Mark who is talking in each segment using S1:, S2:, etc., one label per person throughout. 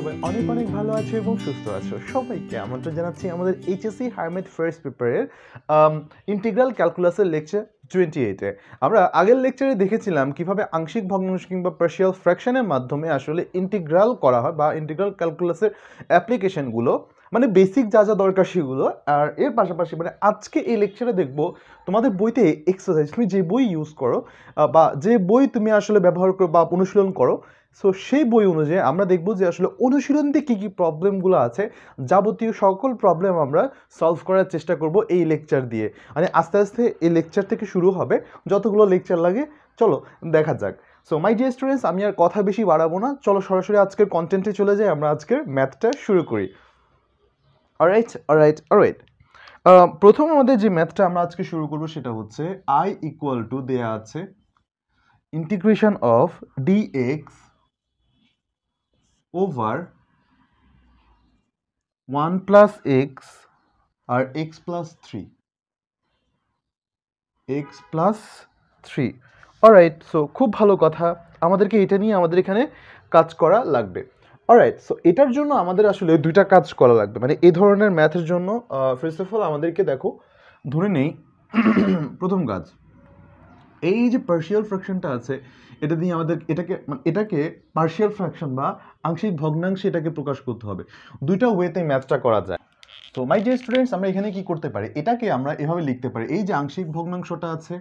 S1: সবাই অনেক অনেক ভালো আছো এবং সুস্থ আছো। সবাইকে আমন্ত্রণ জানাচ্ছি আমাদের এইচএসসি হারমেট ফার্স্ট পেপারের ইন্টিগ্রাল ক্যালকুলাসের লেকচার 28-এ। আমরা আগের লেকচারে দেখেছিলাম কিভাবে আংশিক ভগ্নাংশ কিংবা পার্শিয়াল ফ্র্যাকশনের মাধ্যমে আসলে ইন্টিগ্রাল করা হয় বা ইন্টিগ্রাল ক্যালকুলাসের অ্যাপ্লিকেশনগুলো, মানে বেসিক যা যা দরকার সেগুলো। আর এর পাশাপাশি মানে আজকে এই লেকচারে দেখবো তোমাদের বইতে এক্সারসাইজ, তুমি যে বই ইউজ করো বা যে বই তুমি আসলে ব্যবহার করো বা অনুশীলন করো, সো সেই বই অনুযায়ী আমরা দেখব যে আসলে অনুশীলনতে কী কী প্রবলেমগুলো আছে, যাবতীয় সকল প্রবলেম আমরা সলভ করার চেষ্টা করব এই লেকচার দিয়ে। মানে আস্তে আস্তে এই লেকচার থেকে শুরু হবে, যতগুলো লেকচার লাগে চলো দেখা যাক। সো মাই ডিয়ার স্টুডেন্টস, আমি আর কথা বেশি বাড়াবো না, চলো সরাসরি আজকের কন্টেন্টে চলে যাই। আমরা আজকের ম্যাথটা শুরু করি। অলরাইট। প্রথম আমাদের যে ম্যাথটা আমরা আজকে শুরু করব সেটা হচ্ছে আই ইকুয়াল টু দেয়া আছে integration of d x over 1 plus x আর x plus three. Alright, so খুব ভালো কথা, আমাদেরকে এটা নিয়ে আমাদের এখানে কাজ করা লাগবে। অলরাইট, সো এটার জন্য আমাদের আসলে দুইটা কাজ করা লাগবে। মানে এই ধরনের ম্যাথের জন্য ফার্স্ট অফ অল আমাদেরকে দেখো, ধরে নেই প্রথম কাজ, এই যে পার্শিয়াল ফ্র্যাকশনটা আছে এটা দিয়ে আমাদের এটাকে পার্শিয়াল ফ্র্যাকশন বা আংশিক ভগ্নাংশে এটাকে প্রকাশ করতে হবে। দুইটা ওয়েতে ম্যাথটা করা যায়। তো মাই ডিয়ার স্টুডেন্টস, আমরা এখানে কি করতে পারি, এটাকে আমরা এভাবে লিখতে পারি, এই যে আংশিক ভগ্নাংশটা আছে,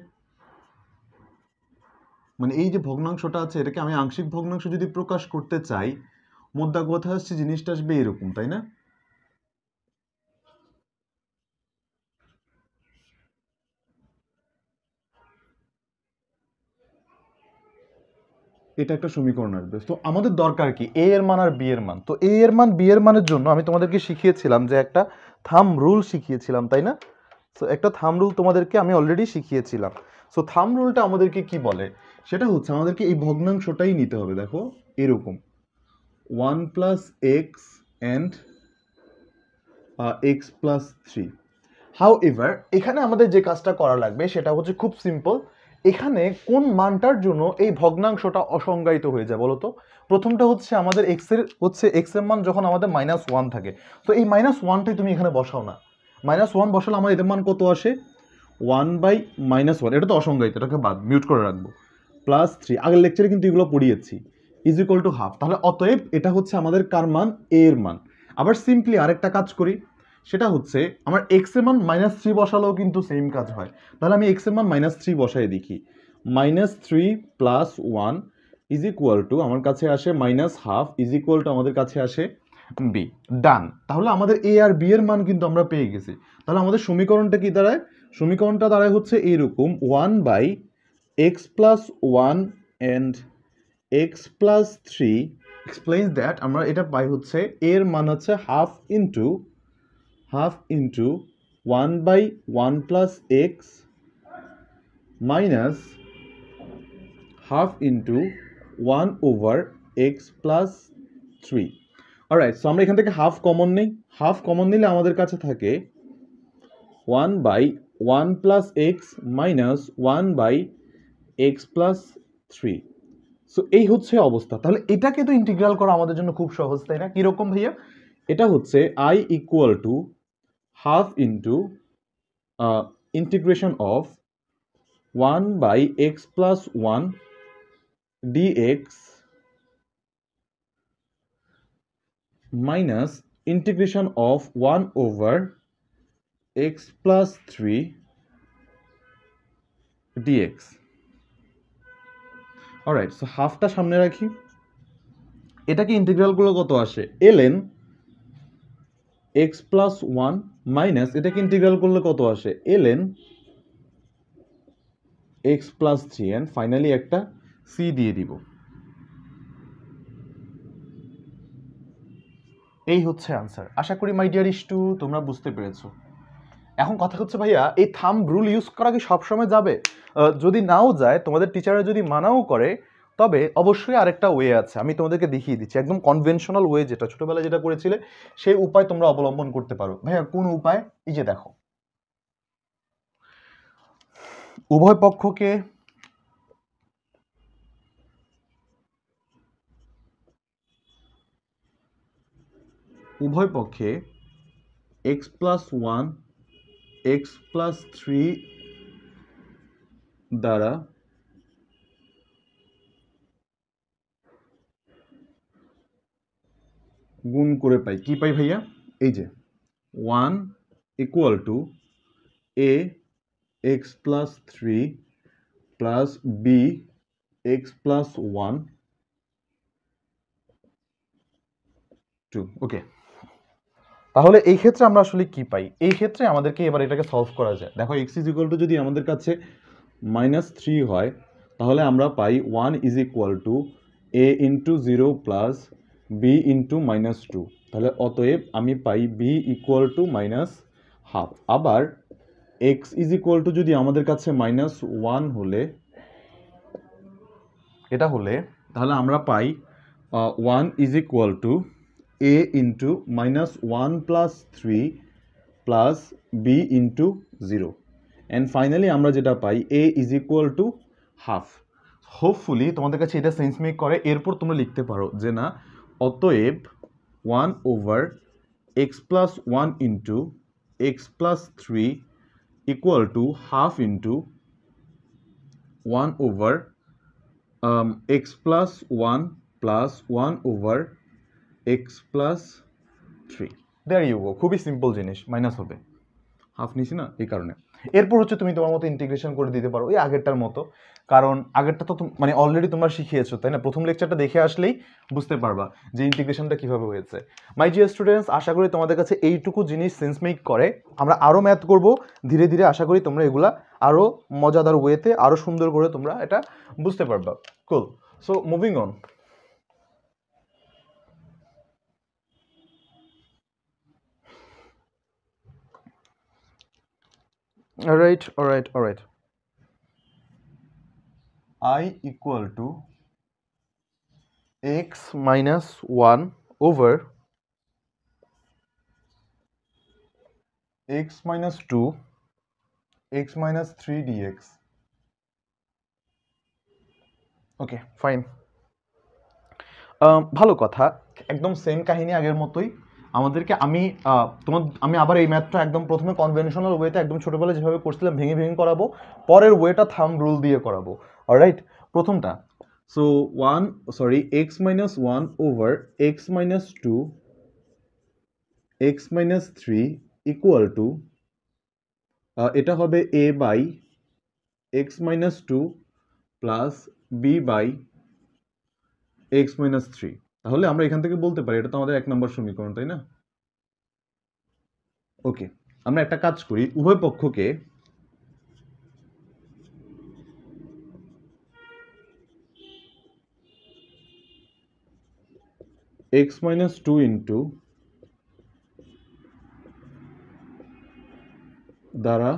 S1: মানে এই যে ভগ্নাংশটা আছে এটাকে আমি আংশিক ভগ্নাংশ যদি প্রকাশ করতে চাই, মোদ্দা কথা হচ্ছে জিনিসটা আসবে এরকম, তাই না? এটা একটা সমীকরণ আসবে। তো আমাদের দরকার কি, এ এর মান আর বি এর মান। তো এ এর মান বি এর মানের জন্য আমি তোমাদেরকে শিখিয়েছিলাম যে একটা থাম রুল শিখিয়েছিলাম, তাই না? সো একটা থাম রুল তোমাদেরকে আমি অলরেডি শিখিয়েছিলাম। সো থাম রুলটা আমাদেরকে কি বলে, সেটা হচ্ছে আমাদেরকে এই ভগ্নাংশটাই নিতে হবে। দেখো এরকম 1 plus x and x plus three. How ever এখানে আমাদের যে কাজটা করা লাগবে সেটা হচ্ছে খুব সিম্পল। এখানে কোন মানটার জন্য এই ভগ্নাংশটা অসংজ্ঞায়িত হয়ে যায় বলো তো? প্রথমটা হচ্ছে আমাদের এক্স এর মান যখন আমাদের -1 থাকে, তো এই -1টাই তুমি এখানে বসাও না। -1 বসালে আমার এদের মান কত আসে, 1/-1। এটা তো অসংজ্ঞায়িত, এটাকে বাদ মিউট করে রাখবো। প্লাস 3, আগের লেকচারে কিন্তু এগুলো পড়িয়েছি, ইজ ইকুয়াল টু হাফ। তাহলে অতএব এটা হচ্ছে আমাদের কার মান, এ এর মান। আবার সিম্পলি আরেকটা কাজ করি, সেটা হচ্ছে আমার এক্স এর মান -3 বসালেও কিন্তু সেম কাজ হয়। তাহলে আমি এক্স এর মান -3 বসাই দেখি, -3 প্লাস 1 ইজ ইকুয়াল টু আমার কাছে আসে -1/2 ইজ ইকুয়াল টু আমাদের কাছে আসে বি। ডান। তাহলে আমাদের এ আর বি এর মান কিন্তু আমরা পেয়ে গেছি। তাহলে আমাদের সমীকরণটা কি দাঁড়ায়, সমীকরণটা দাঁড়ায় হচ্ছে এইরকম, 1/x+1 and x+3 explains that আমরা এটা পাই হচ্ছে এর মান হচ্ছে half into 1/1 plus x minus half into 1/x+3। Alright, so আমরা এখান থেকে হাফ কমন নিই, হাফ কমন নিলে আমাদের কাছে থাকে 1/1 plus x minus 1/x+3। So এই হচ্ছে অবস্থা। তাহলে এটাকে তো ইন্টিগ্রাল করা আমাদের জন্য খুব সহজ, তাই না? কিরকম ভাইয়া, এটা হচ্ছে I equal to half into integration of 1/x+1 dx minus integration of 1/x+3 dx। Alright, so হাফটা সামনে রাখি, এটাকে ইন্টিগ্রালগুলো কত আসে, ln x+1 মাইনাস এটাকে ইন্টিগ্রাল করলে কত আসে, ln x+3 এন্ড ফাইনালি একটা সি দিয়ে দিব। এই হচ্ছে আনসার। আশা করি মাই ডিয়ার ইস্টু তোমরা বুঝতে পেরেছো। এখন কথা হচ্ছে ভাইয়া, এই থাম্ব রুল ইউজ করা কি সবসময় যাবে? যদি নাও যায়, তোমাদের টিচাররা যদি মানাও করে, তবে অবশ্যই আরেকটা ওয়ে আছে, আমি তোমাদেরকে দেখিয়ে দিচ্ছি। একদম কনভেনশনাল ওয়ে, যেটা ছোটবেলায় যেটা করেছিলে সেই উপায় তোমরা অবলম্বন করতে পারো। ভাইয়া কোন উপায়? এই যে দেখো, উভয় পক্ষকে উভয় পক্ষে x+1 x+3 দ্বারা গুণ করে পাই। কি পাই ভাইয়া? এই যে 1 equal two a x+3 plus b x+1 2। ওকে, তাহলে এই ক্ষেত্রে আমরা আসলে কি পাই? এই ক্ষেত্রে আমাদেরকে এবার এটাকে সলভ করা যায়। দেখো x ইজ ইকুয়াল টু যদি আমাদের কাছে -3 হয়, তাহলে আমরা পাই 1 is equal two a into 0 plus b into -2। তাহলে অতএব আমি পাই b ইকুয়াল টু -1/2। আবার x ইজ ইকুয়াল টু যদি আমাদের কাছে -1 হলে, এটা হলে তাহলে আমরা পাই 1 is equal two a into -1 plus 3 plus b into 0। And finally আমরা যেটা পাই a is equal to 1/2। Hopefully তোমাদের কাছে এটা সেন্স মেক করে। এরপর তোমরা লিখতে পারো যে না, অতএব 1 over x+1 into x+3 equal to 1/2 into 1 over x+1 plus 1 over x+3। There you go, খুবই সিম্পল জিনিস, মাইনাস হবে, হাফ নিছি না এই কারণে। এরপর হচ্ছে তুমি তোমার মতো ইন্টিগ্রেশন করে দিতে পারো এই আগেরটার মতো, কারণ আগেরটা তো মানে অলরেডি তোমরা শিখিয়েছো, তাই না? প্রথম লেকচারটা দেখে আসলেই বুঝতে পারবা যে ইন্টিগ্রেশনটা কিভাবে হয়েছে। মাই ডিয়ার স্টুডেন্টস, আশা করি তোমাদের কাছে এইটুকু জিনিস সেন্স মেক করে। আমরা আরও ম্যাথ করব ধীরে ধীরে, আশা করি তোমরা এগুলা আরও মজাদার ওয়েতে আরও সুন্দর করে তোমরা এটা বুঝতে পারবা। Cool, so moving on. Alright. I equal to x minus 1 over x minus 2 x minus 3 dx. Okay, fine. ভালো কথা, একদম সেম কাহিনী আগের মতোই। আমাদেরকে আমি আবার এই ম্যাথটা একদম প্রথমে কনভেনশনাল ওয়েতে একদম ছোটবেলায় যেভাবে করছিলাম ভেঙে ভেঙে করাবো, পরের ওয়েটা থাম্ব রুল দিয়ে করাবো। অলরাইট, প্রথমটা, so x minus 1 over x minus 2 x minus 3 equal to, এটা হবে a by x minus 2 plus b by x minus 3। তাহলে আমরা এখান থেকে বলতে পারি এটা তো আমাদের 1 নম্বর সমীকরণ, তাই না? ওকে, আমরা একটা কাজ করি, উভয় পক্ষকে x minus 2 ইন্টু দ্বারা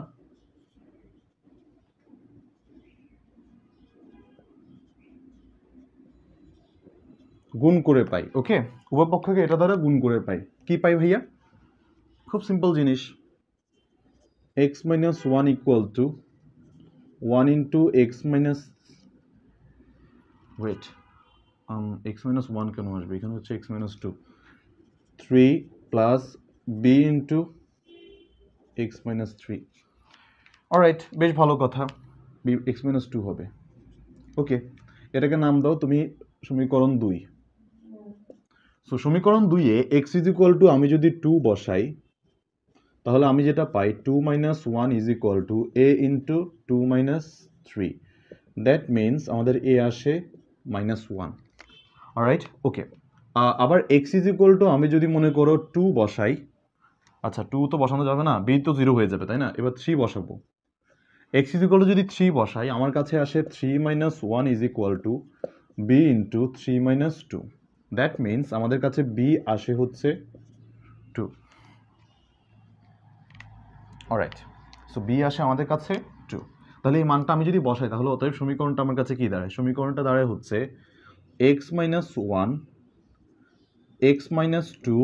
S1: গুণ করে পাই। ওকে, উভয় পক্ষকে এটা দ্বারা গুণ করে পাই। কি পাই ভাইয়া? খুব সিম্পল জিনিস, x minus 1 equal to 1 into x minus, wait, x minus 1 কেন আসবে? এখানে হচ্ছে x minus 2, 3 plus b into x minus 3। Alright, বেশ ভালো কথা, x minus 2 হবে। ওকে, এটাকে নাম দাও তুমি সমীকরণ 2। সো সমীকরণ 2-এ x ইজ ইকুয়াল টু আমি যদি 2 বসাই, তাহলে আমি যেটা পাই 2 minus 1 is equal two a into 2 minus 3। That means আমাদের a আসে -1। অলরাইট, ওকে। আবার x ইজ ইকুয়াল টু আমি যদি মনে করো 2 বসাই, আচ্ছা 2 তো বসানো যাবে না, b তো 0 হয়ে যাবে, তাই না? এবার 3 বসাবো। x ইজ ইকুয়াল টু যদি 3 বসাই, আমার কাছে আসে 3 minus 1 is equal two b into 3 minus 2। That means আমাদের কাছে b আসে হচ্ছে 2। অলরাইট, সো b আসে আমাদের কাছে 2। তাহলে এই মানটা আমি যদি বসাই, তাহলে অতএব সমীকরণটা আমার কাছে কি দাঁড়ায়? সমীকরণটা দাঁড়ায় হচ্ছে x minus 1 x minus 2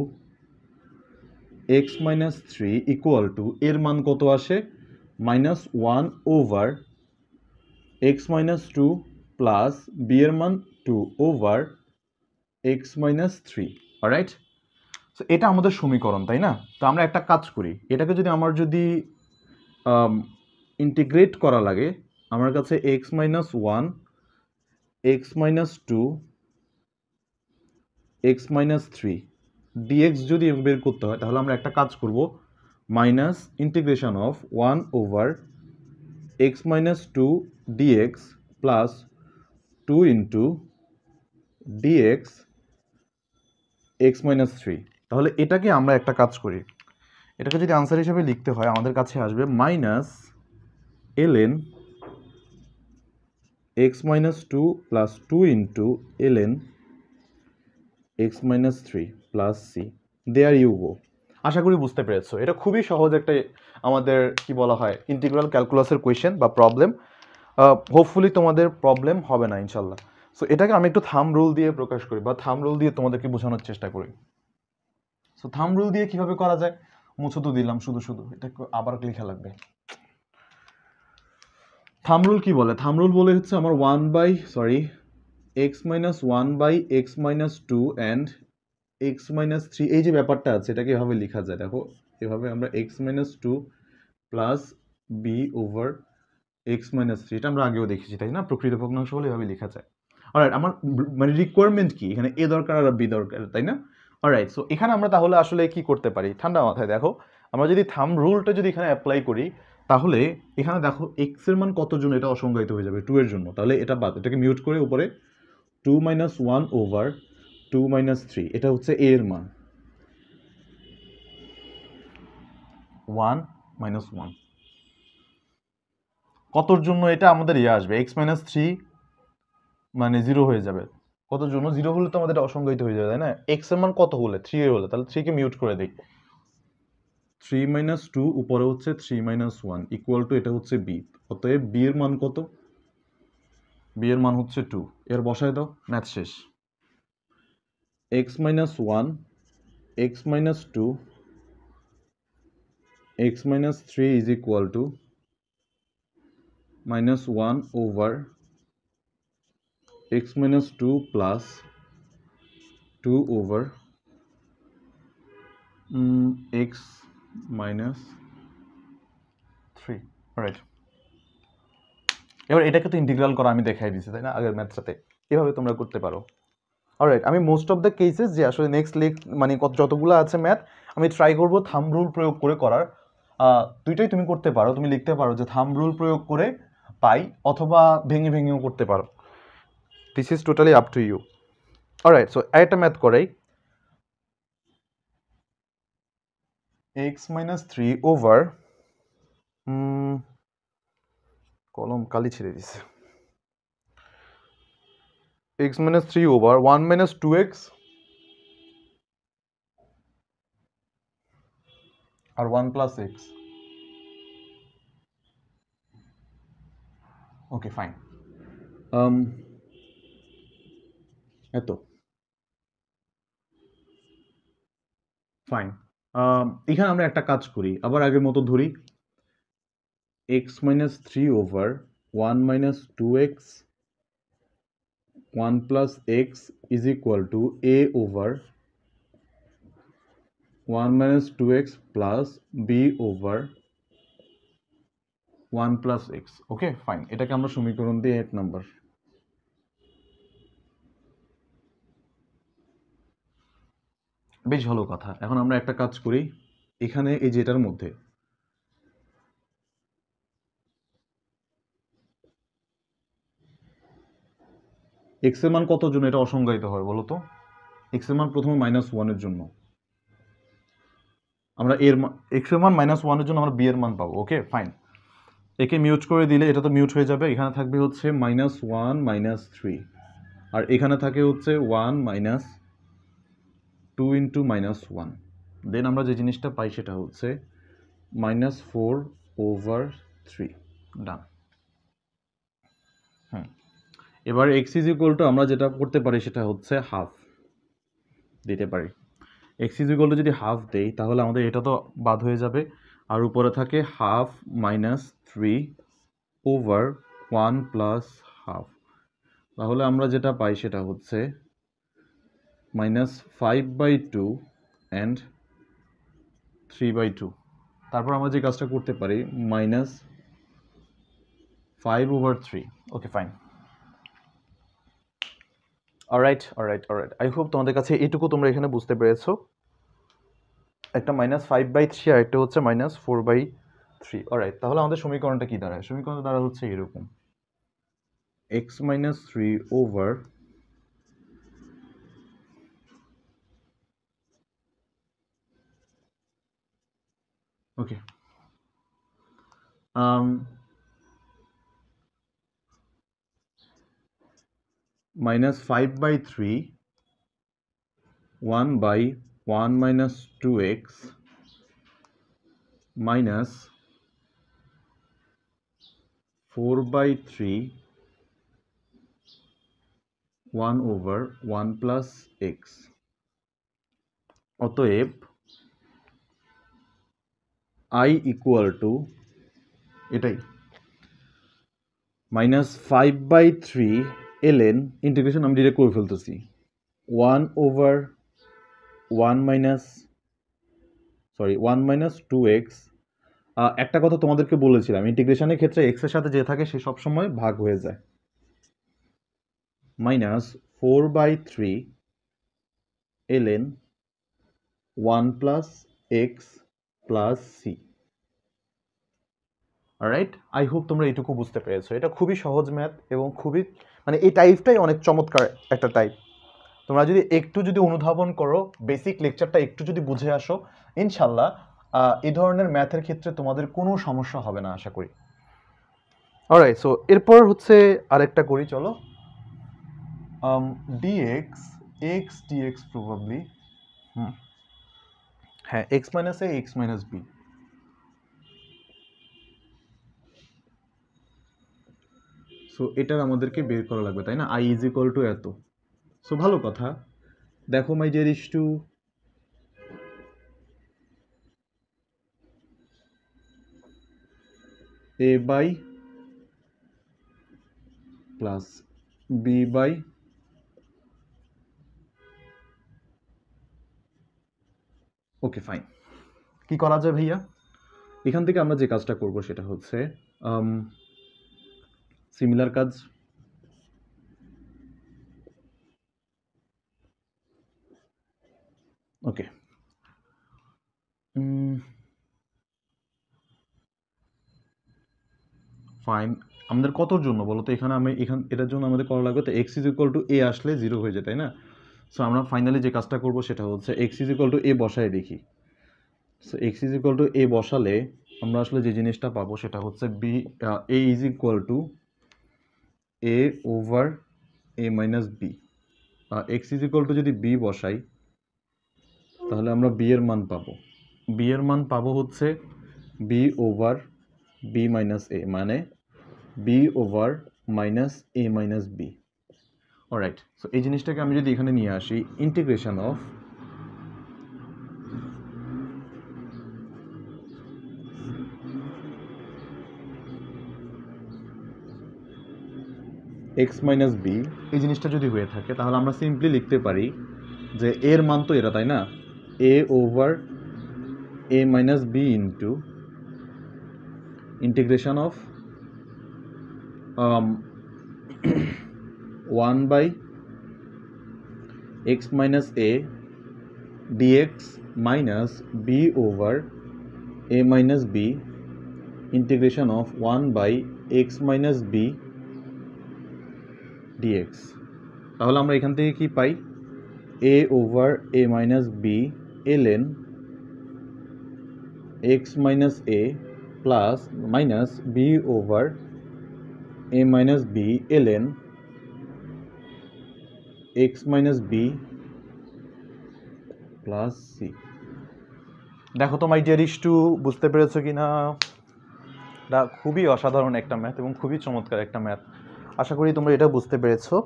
S1: x minus 3 equal to, এর মান কত আসে? -1 over x minus 2 plus b এর মান 2 over x minus 3। Alright, so এটা আমাদের সমীকরণ, তাই না? তো আমরা একটা কাজ করি, এটাকে যদি আমার যদি ইন্টিগ্রেট করা লাগে, আমার কাছে x minus one, x minus two, x minus three d x যদি বের করতে হয়, তাহলে আমরা একটা কাজ করব, minus integration of one over x minus two d x plus two into d x x minus three. তাহলে এটাকে আমরা একটা কাজ করি, এটাকে যদি আনসার হিসেবে লিখতে হয়, আমাদের কাছে আসবে minus ln x minus two plus two into ln x minus three plus C. There you go. আশা করি বুঝতে পেরেছো, এটা খুবই সহজ একটা আমাদের কি বলা হয় ইন্টিগ্রাল ক্যালকুলাসের কোয়েশ্চেন বা প্রবলেম। হোপফুলি তোমাদের প্রবলেম হবে না ইনশাল্লাহ। সো এটাকে আমি একটু থাম রুল দিয়ে প্রকাশ করি বা থাম রুল দিয়ে তোমাদেরকে বোঝানোর চেষ্টা করি। সো থাম রুল দিয়ে কিভাবে করা যায়, মুছে তো দিলাম শুধু শুধু, এটা আবার লেখা লাগবে। থাম রুল কি বলে? থাম রুল বলে হচ্ছে আমার x minus one by x minus two and x minus three, এই যে ব্যাপারটা আছে এটাকে এভাবে লেখা যায়। দেখো এভাবে আমরা x minus two plus B over x minus three, এটা আমরা আগেও দেখেছি তাই না? প্রকৃত ভগ্নাংশ হলে এভাবে লেখা যায়। অলরাইট, আমার মানে রিকোয়ারমেন্ট কি এখানে? এ দরকার আর বি দরকার, তাই না? অলরাইট, সো এখানে আমরা তাহলে আসলে কি করতে পারি ঠান্ডা মাথায় দেখো, আমরা যদি থাম রুলটা যদি এখানে অ্যাপ্লাই করি, তাহলে এখানে দেখো এক্স এর মান কতর জন্য এটা অসংজ্ঞায়িত হয়ে যাবে, টু এর জন্য। তাহলে এটা বাদ, এটাকে মিউট করে উপরে two minus one over two minus three, এটা হচ্ছে এ এর মান, ওয়ান মাইনাস ওয়ান। কতর জন্য এটা আমাদের আসবে, এক্স মাইনাস থ্রি মানে জিরো হয়ে যাবে। কতর জন্য? জিরো হলে তো আমাদের অসংজ্ঞায়িত হয়ে যাবে, তাই না? এক্স এর মান কত হলে? থ্রি এর হলে, তাহলে থ্রিকে মিউট করে দিই। থ্রি মাইনাস টু উপরে হচ্ছে three minus one equal to এটা হচ্ছে বি। অতএব বি এর মান কত? বি এর মান হচ্ছে টু। এর বসায় দাও, ম্যাথ শেষ। X minus one, x minus two, x minus three is equal to minus one over x minus two plus two over x minus three. Right, এবার এটাকে তো ইন্টিগ্রাল করা আমি দেখাই দিচ্ছি তাই না আগের ম্যাথটাতে, এভাবে তোমরা করতে পারো। অলরাইট, আমি মোস্ট অফ দ্য কেসেস যে আসলে নেক্সট মানে যতগুলো আছে ম্যাথ, আমি ট্রাই করবো থাম রুল প্রয়োগ করে করার। দুইটাই তুমি করতে পারো, তুমি লিখতে পারো যে থাম রুল প্রয়োগ করে পাই, অথবা ভেঙে ভেঙেও করতে পারো। This is totally up to you. Alright, so একটা ম্যাথ করাই, এক্স মাইনাস থ্রি ওভার, কলম কালি ছেড়ে দিছে, x minus three over one minus two x আর one plus x. Okay fine, এত ফাইন। এখানে আমরা একটা কাজ করি, আবার আগের মতো ধরি, x minus three over one minus two x one plus x is equal to A over one minus two x plus be over one plus x. Okay fine, এটাকে আমরা সমীকরণ দিই 8 নাম্বার। বেশ ভালো কথা। এখন আমরা একটা কাজ করি, এখানে এই যেটার মধ্যে এক্স এর মান কত জন্য এটা অসংজ্ঞায়িত হয় বলো তো? এক্স এর মান প্রথমে মাইনাস ওয়ানের জন্য, আমরা এক্স এর মান মাইনাস ওয়ানের জন্য আমরা বি এর মান পাবো। ওকে ফাইন, একে মিউট করে দিলে এটা তো মিউট হয়ে যাবে, এখানে থাকবে হচ্ছে মাইনাস ওয়ান মাইনাস থ্রি, আর এখানে থাকে হচ্ছে one minus two into minus one. Then আমরা যে জিনিসটা পাই সেটা হচ্ছে minus four over three. Done. এবার এক্স ইজ ইকুয়াল টু আমরা যেটা করতে পারি সেটা হচ্ছে হাফ দিতে পারি। এক্স ইজ ইকুয়াল টু যদি হাফ দেই তাহলে আমাদের এটা তো বাদ হয়ে যাবে, আর উপরে থাকে half minus three over one plus half. তাহলে আমরা যেটা পাই সেটা হচ্ছে minus five by two and 3/2। তারপর আমরা যে কাজটা করতে পারি -5/3। Okay fine. Alright. I hope তোমাদের কাছে এটুকু তোমরা এখানে বুঝতে পেরেছো। একটা -5/3 আর একটা হচ্ছে -4/3। অলরাইট, তাহলে আমাদের সমীকরণটা কি দাঁড়ায়? সমীকরণটা দাঁড়ায় হচ্ছে এরকম, x - 3 ওভার ওকে -5/3 1/1 - 2x minus 4/3 1/1 plus x। অতএব I equal to এটাই -5/3 ln ইন্টিগ্রেশন আমি ডিরেক্ট করে ফেলতেছি 1/1 - 2x। একটা কথা তোমাদেরকে বলেছিলাম, ইন্টিগ্রেশনের ক্ষেত্রে x এর সাথে যে থাকে সে সবসময় ভাগ হয়ে যায়। -4/3 ln 1 plus x plus c। Alright, I hope তোমরা এইটুকু বুঝতে পেরেছো। এটা খুবই সহজ ম্যাথ এবং খুবই মানে এই টাইপটাই অনেক চমৎকার একটা টাইপ। তোমরা যদি একটু অনুধাবন করো, বেসিক লেকচারটা একটু যদি বুঝে আসো, ইনশাল্লাহ এই ধরনের ম্যাথের ক্ষেত্রে তোমাদের কোনো সমস্যা হবে না আশা করি। অলরাইট, সো এরপর হচ্ছে আরেকটা করি, চলো। dx x dx প্রবাবলি হ্যাঁ x - a x - b। So এটার আমাদেরকে বের করা লাগবে, তাই না? I = এত। সো ভালো কথা, দেখো my dear two a by plus b by okay fine. কি করা যায় ভাইয়া? এখান থেকে আমরা যে কাজটা করব সেটা হচ্ছে সিমিলার কাজ। Okay fine. আমাদের কতর জন্য বলো তো? এখানে এটার জন্য আমাদের করা লাগবে তো x = a আসলে 0 হয়ে যায়, তাই না? সো আমরা ফাইনালি যে কাজটা করব সেটা হচ্ছে x = a বসায় দেখি। সো x = a বসালে আমরা আসলে যে জিনিসটা পাবো সেটা হচ্ছে a = a over a minus b। x = যদি b বসাই তাহলে আমরা b এর মান পাবো। b এর মান পাবো হচ্ছে b over b minus a, মানে b over minus a minus b। Alright, so এই জিনিসটাকে আমি যদি এখানে নিয়ে আসি, integration of x minus b, এই জিনিসটা যদি হয়ে থাকে তাহলে আমরা সিম্পলি লিখতে পারি যে এর মান তো এটা, তাই না? a over a minus b into integration of 1 by x minus a dx minus b over a minus b integration of 1 by x minus b dx। তাহলে আমরা এখান থেকে কি পাই? a over a minus b ln x minus a plus minus b over a minus b ln x minus b plus c। দেখো তো মাই ডিয়ারিস two বুঝতে পেরেছো কি না? এটা খুবই অসাধারণ একটা ম্যাথ এবং খুবই চমৎকার একটা ম্যাথ। আশা করি তোমরা এটা বুঝতে পেরেছো।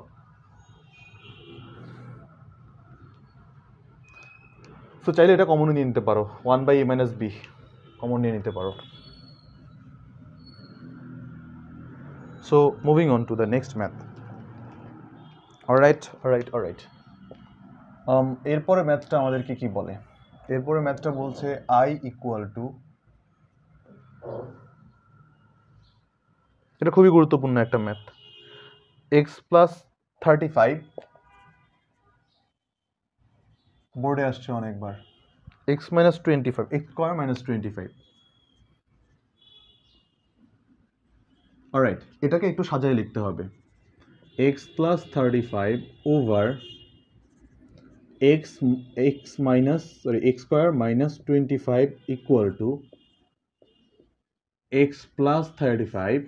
S1: সো চাইলে এটা কমন নিয়ে নিতে পারো, 1 by a minus b common নিয়ে নিতে পারো। So moving on to the next math. Alright. এরপরে ম্যাথটা আমাদেরকে কি বলে? এরপরে ম্যাথটা বলছে I ইকুয়াল টু, এটা খুবই গুরুত্বপূর্ণ একটা ম্যাথ, এক্স প্লাস 35, বোর্ডে আসছে অনেকবার, x minus 25, x square minus 25। Alright, এটাকে একটু সাজায় লিখতে হবে, x plus 35 over x square minus 25 equal two x plus 35,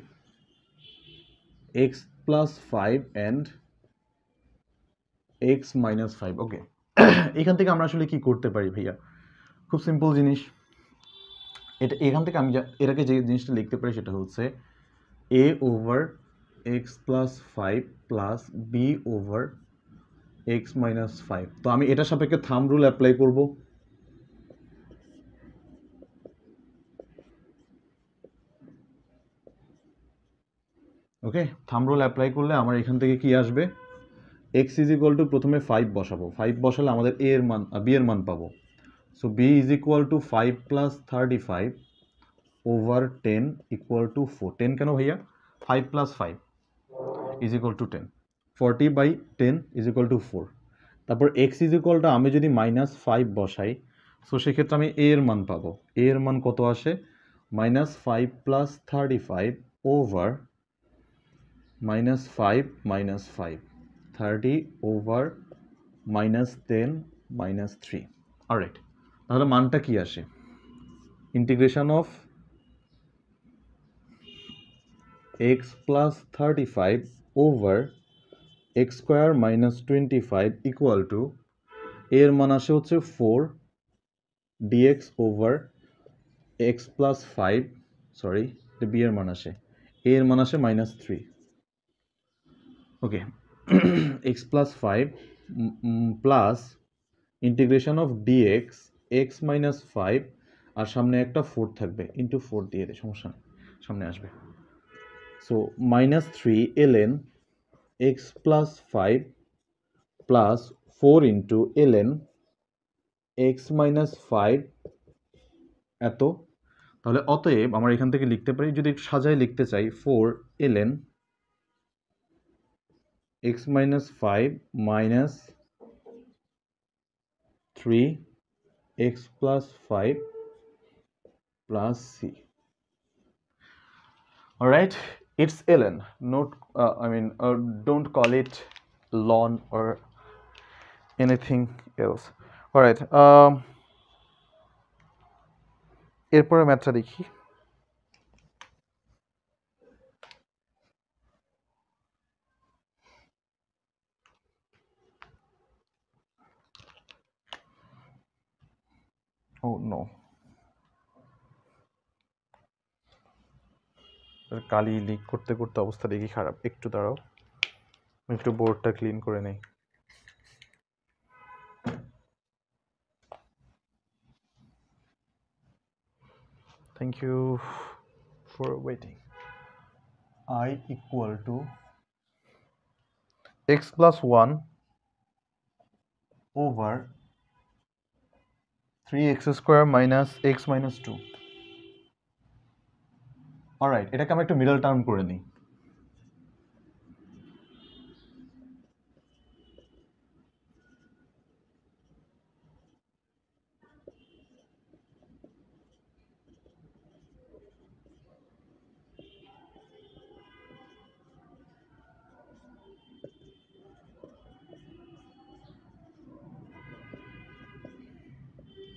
S1: x plus 5 and x minus 5। ওকে, এখান থেকে আমরা আসলে কি করতে পারি ভাইয়া? খুব সিম্পল জিনিস, এখান থেকে আমি এটাকে যে জিনিসটা লিখতে পারি সেটা হচ্ছে A over x plus 5 plus B over x minus 5। তো আমি এটার সাপেক্ষে থাম্ব রুল অ্যাপ্লাই করব। ওকে, থাম্ব রুল অ্যাপ্লাই করলে আমার এখান থেকে কি আসবে, এক্স ইজ ইকুয়াল টু, প্রথমে 5 বসাবো, 5 বসালে আমাদের এ এর মান, বি এর মান পাবো। So b is equal to 5 plus 35 over 10 equal to 4। 10 কেন ভাইয়া? 5 plus 5 is equal to 10, 40 by 10 is equal to 4। তারপর এক্স ইজ ইকুয়াল টু, আমি যদি মাইনাস 5 বসাই, সো সেক্ষেত্রে আমি এ এর মান পাবো। এ এর মান কত আসে, minus 5 plus 35 over minus 5 minus 5, 30 over minus 10 minus 3। Alright, তাহলে মানটা কি আসে, integration of x plus 35 over x square minus 25 equal to, এর মান আসে হচ্ছে 4 d x over x plus 5, sorry b এর মান আসে, এ এর মান আসে minus 3। Okay, x plus 5 plus integration of d x x minus 5, আর সামনে একটা 4 থাকবে, ইন্টু 4 দিয়ে দে, সমস্যা নেই, সামনে আসবে। So minus 3 ln x plus 5 plus 4 into ln x minus 5 এত। তাহলে অতএব আমরা এখান থেকে লিখতে পারি, যদি সাজায় লিখতে চাই, 4 ln x minus 5 minus 3 x plus 5 plus c. All right, it's ln, not don't call it ln or anything else. All right, এরপরে ম্যাথটা দেখি। Oh no, কালি লিক করতে করতে অবস্থা দেখি খারাপ, একটু দাঁড়াও, একটু বোর্ডটা ক্লিন করে নেই। Thank you for waiting. I equal to x plus 1 over 3x square minus x minus 2. Alright, এটাকে আমরা একটু মিডল টার্ম করে নিই।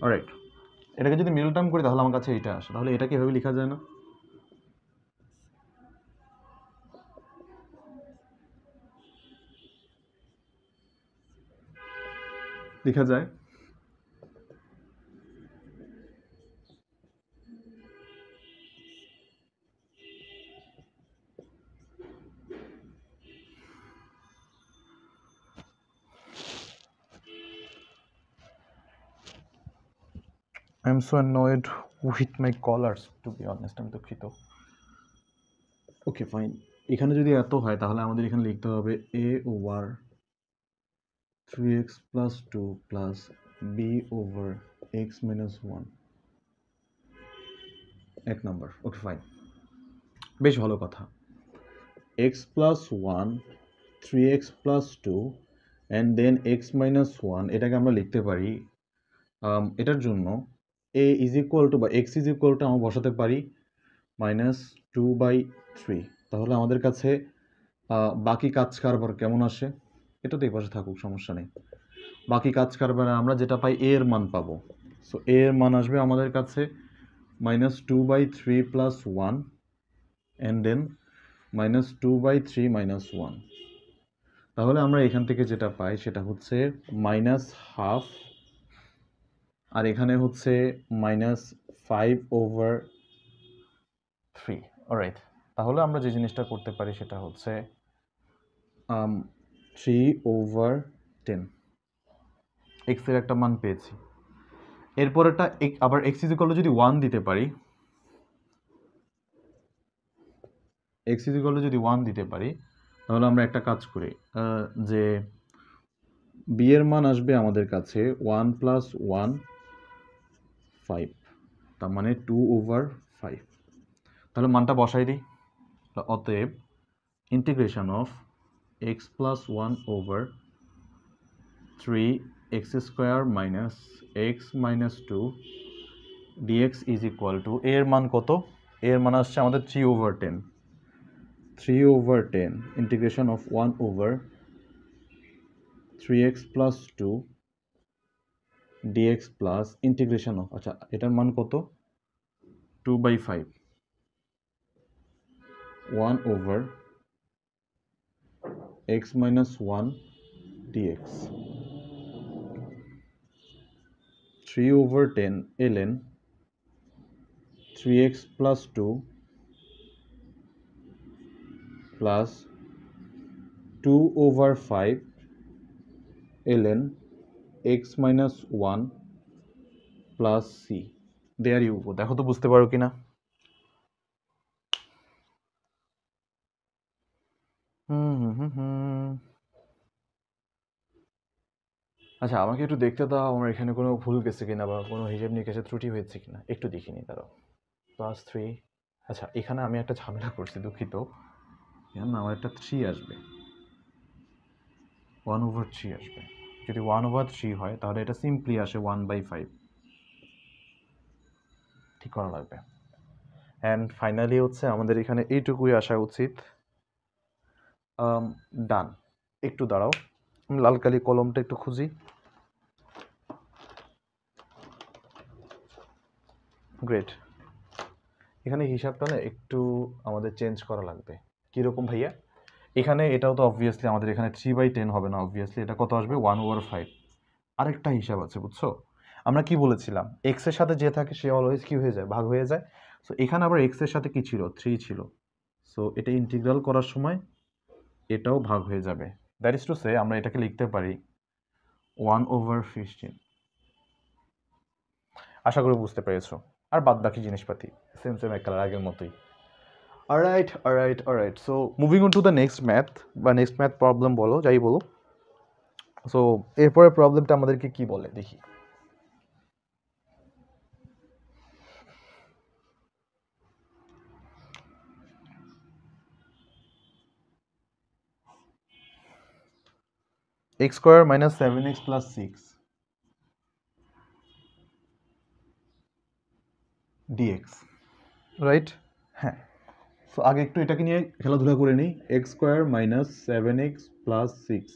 S1: অলরাইট, এটাকে যদি মিডল টার্ম করি তাহলে আমার কাছে এটা আসে, তাহলে এটাকে এভাবে লেখা যায় না? লেখা যায়। I'm so annoyed with my collars, to be honest, আমি দুঃখিত। ওকে ফাইন, এখানে যদি এত হয় তাহলে আমাদের এখানে লিখতে হবে a over 3x plus 2 plus b over x minus one, এক নম্বর। ওকে ফাইন, বেশ ভালো কথা। X plus one, 3x plus two and then x minus one, এটাকে আমরা লিখতে পারি এটার জন্য এ ইজ ইকুয়াল টু বা এক্স ইজ ইকুয়াল টু আমরা বসাতে পারি -2/3। তাহলে আমাদের কাছে বাকি কাজ কারবার কেমন আসে, এটা তো এই পাশে থাকুক, সমস্যা নেই। বাকি কাজ কারবারে আমরা যেটা পাই এ এর মান পাবো। সো এ এর মান আসবে আমাদের কাছে -2/3 plus one and then -2/3 minus one. তাহলে আমরা এখান থেকে যেটা পাই সেটা হচ্ছে -12, আর এখানে হচ্ছে -5/3। অলরাইট, তাহলে আমরা যে জিনিসটা করতে পারি সেটা হচ্ছে 3/10, এক্স এর একটা মান পেয়েছি। এরপরেরটা আবার এক্স ইজ ইকুয়াল টু যদি 1 দিতে পারি, এক্স ইজ ইকুয়াল টু যদি 1 দিতে পারি, তাহলে আমরা একটা কাজ করি যে বি এর মান আসবে আমাদের কাছে 1 + 1 5, তার মানে 2/5। তাহলে মানটা বসাই দিই। অতএব integration of x plus 1/3x² minus x minus 2 d x is equal to, এর মান কত? এর মান আসছে আমাদের 3/10। 3/10 integration of 1/3x plus 2 d x plus integration of, আচ্ছা এটার মান কত? 2/5 1/x minus 1 dx, 3/10 ln 3x plus 2 plus 2/5 ln x minus 1 plus c। There you go, দেখো তো বুঝতে পারো কিনা। আচ্ছা আমাকে একটু দেখতে দাও আমার এখানে কোনো ভুল গেছে কিনা বা কোনো হিসাব নিকাশে ত্রুটি হয়েছে কিনা, একটু দেখিনি। তারও +3, আচ্ছা এখানে আমি একটা ঝামেলা করছি, দুঃখিত। এখানে আমার একটা 3 আসবে, 1/3 আসবে। যদি 1/3 হয় তাহলে এটা সিম্পলি আসে 1/5, ঠিক করা লাগবে। অ্যান্ড ফাইনালি হচ্ছে আমাদের এখানে এইটুকুই আসা উচিত। ডান। একটু দাঁড়াও, আমি লাল কালি কলমটা একটু খুঁজি। গ্রেট। এখানে হিসাবটা না একটু আমাদের চেঞ্জ করা লাগবে। কীরকম ভাইয়া? এখানে এটাও তো অবভিয়াসলি আমাদের এখানে 3/10 হবে না, অবভিয়াসলি এটা কত আসবে? 1/5। আরেকটা হিসাব আছে, বুঝছো? আমরা কি বলেছিলাম, এক্স এর সাথে যে থাকে সে অলওয়েজ কি হয়ে যায়? ভাগ হয়ে যায়। সো এখানে আবার এক্স এর সাথে কি ছিল? 3 ছিল। সো এটা ইন্টিগ্রাল করার সময় এটাও ভাগ হয়ে যাবে। দ্যাট ইজ টু সে আমরা এটাকে লিখতে পারি 1/15। আশা করি বুঝতে পেরেছো। আর বাদ বাকি জিনিসপাতি সেম সেম এক কালার, আগের মতোই। Alright. So moving on to the next math বা নেক্সট ম্যাথ প্রবলেম বলো, যাই বলো। সো এরপরের প্রবলেমটা আমাদেরকে কি বলে দেখি। x² minus 7x plus 6 dx, right? হ্যাঁ। সো আগে একটু এটাকে নিয়ে খেলাধুলা করে নিই। x² minus 7x plus 6,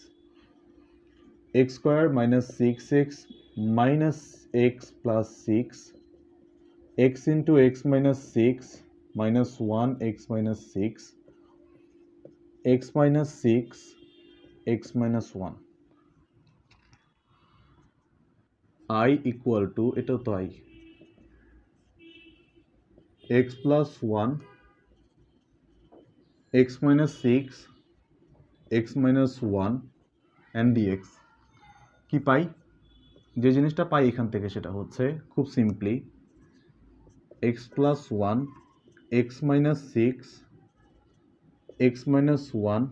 S1: x² minus 6x minus x plus 6, x into x minus 6 minus 1x minus 6, x minus 6, x minus 1, I equal to, এটা তো I, x plus 1, x minus 6, x minus 1 and dx। কি পাই? যে জিনিসটা পাই এখান থেকে সেটা হচ্ছে খুব simply x plus 1, x minus 6, x minus 1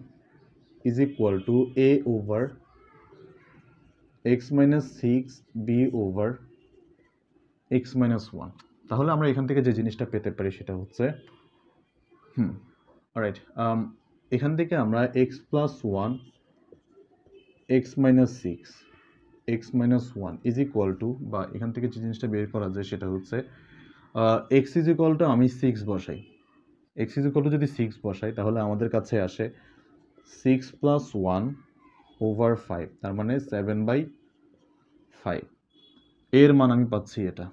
S1: is equal to a over x minus 6 b over x minus one. তাহলে আমরা এখান থেকে যে জিনিসটা পেতে পারি সেটা হচ্ছে অলরাইট, এখান থেকে আমরা x plus one x minus six x minus one is equal to, বা এখান থেকে যে জিনিসটা বের করা যায় সেটা হচ্ছে এক্স ইজ ইকুয়াল টু, আমি সিক্স বসাই, এক্স ইজ ইকুয়াল টু যদি সিক্স বসাই তাহলে আমাদের কাছে আসে six plus one over five, তার মানে 7/5। এর মান আমি পাচ্ছি এটা।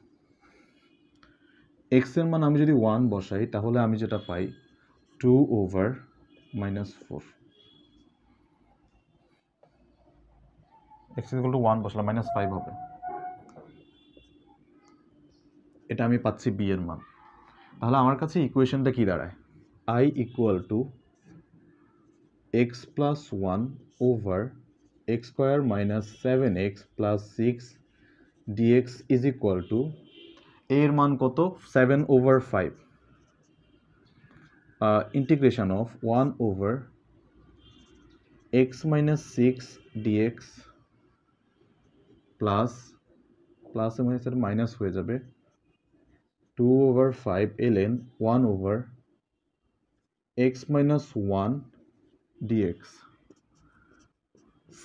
S1: এক্স এর মান আমি যদি ওয়ান বসাই তাহলে আমি যেটা পাই 2/-4। X is equal two one বসালাম -5 হবে, এটা আমি পাচ্ছি বি এর মান। তাহলে আমার কাছে ইকুয়েশনটা কি দাঁড়ায়, I equal two x plus one over x square minus 7x plus 6 dx is equal to, এর মান কত 7/5, integration of 1/x minus 6 dx plus plus মাইনাসের মাইনাস হয়ে যাবে 2/5 ln 1/x minus 1 dx,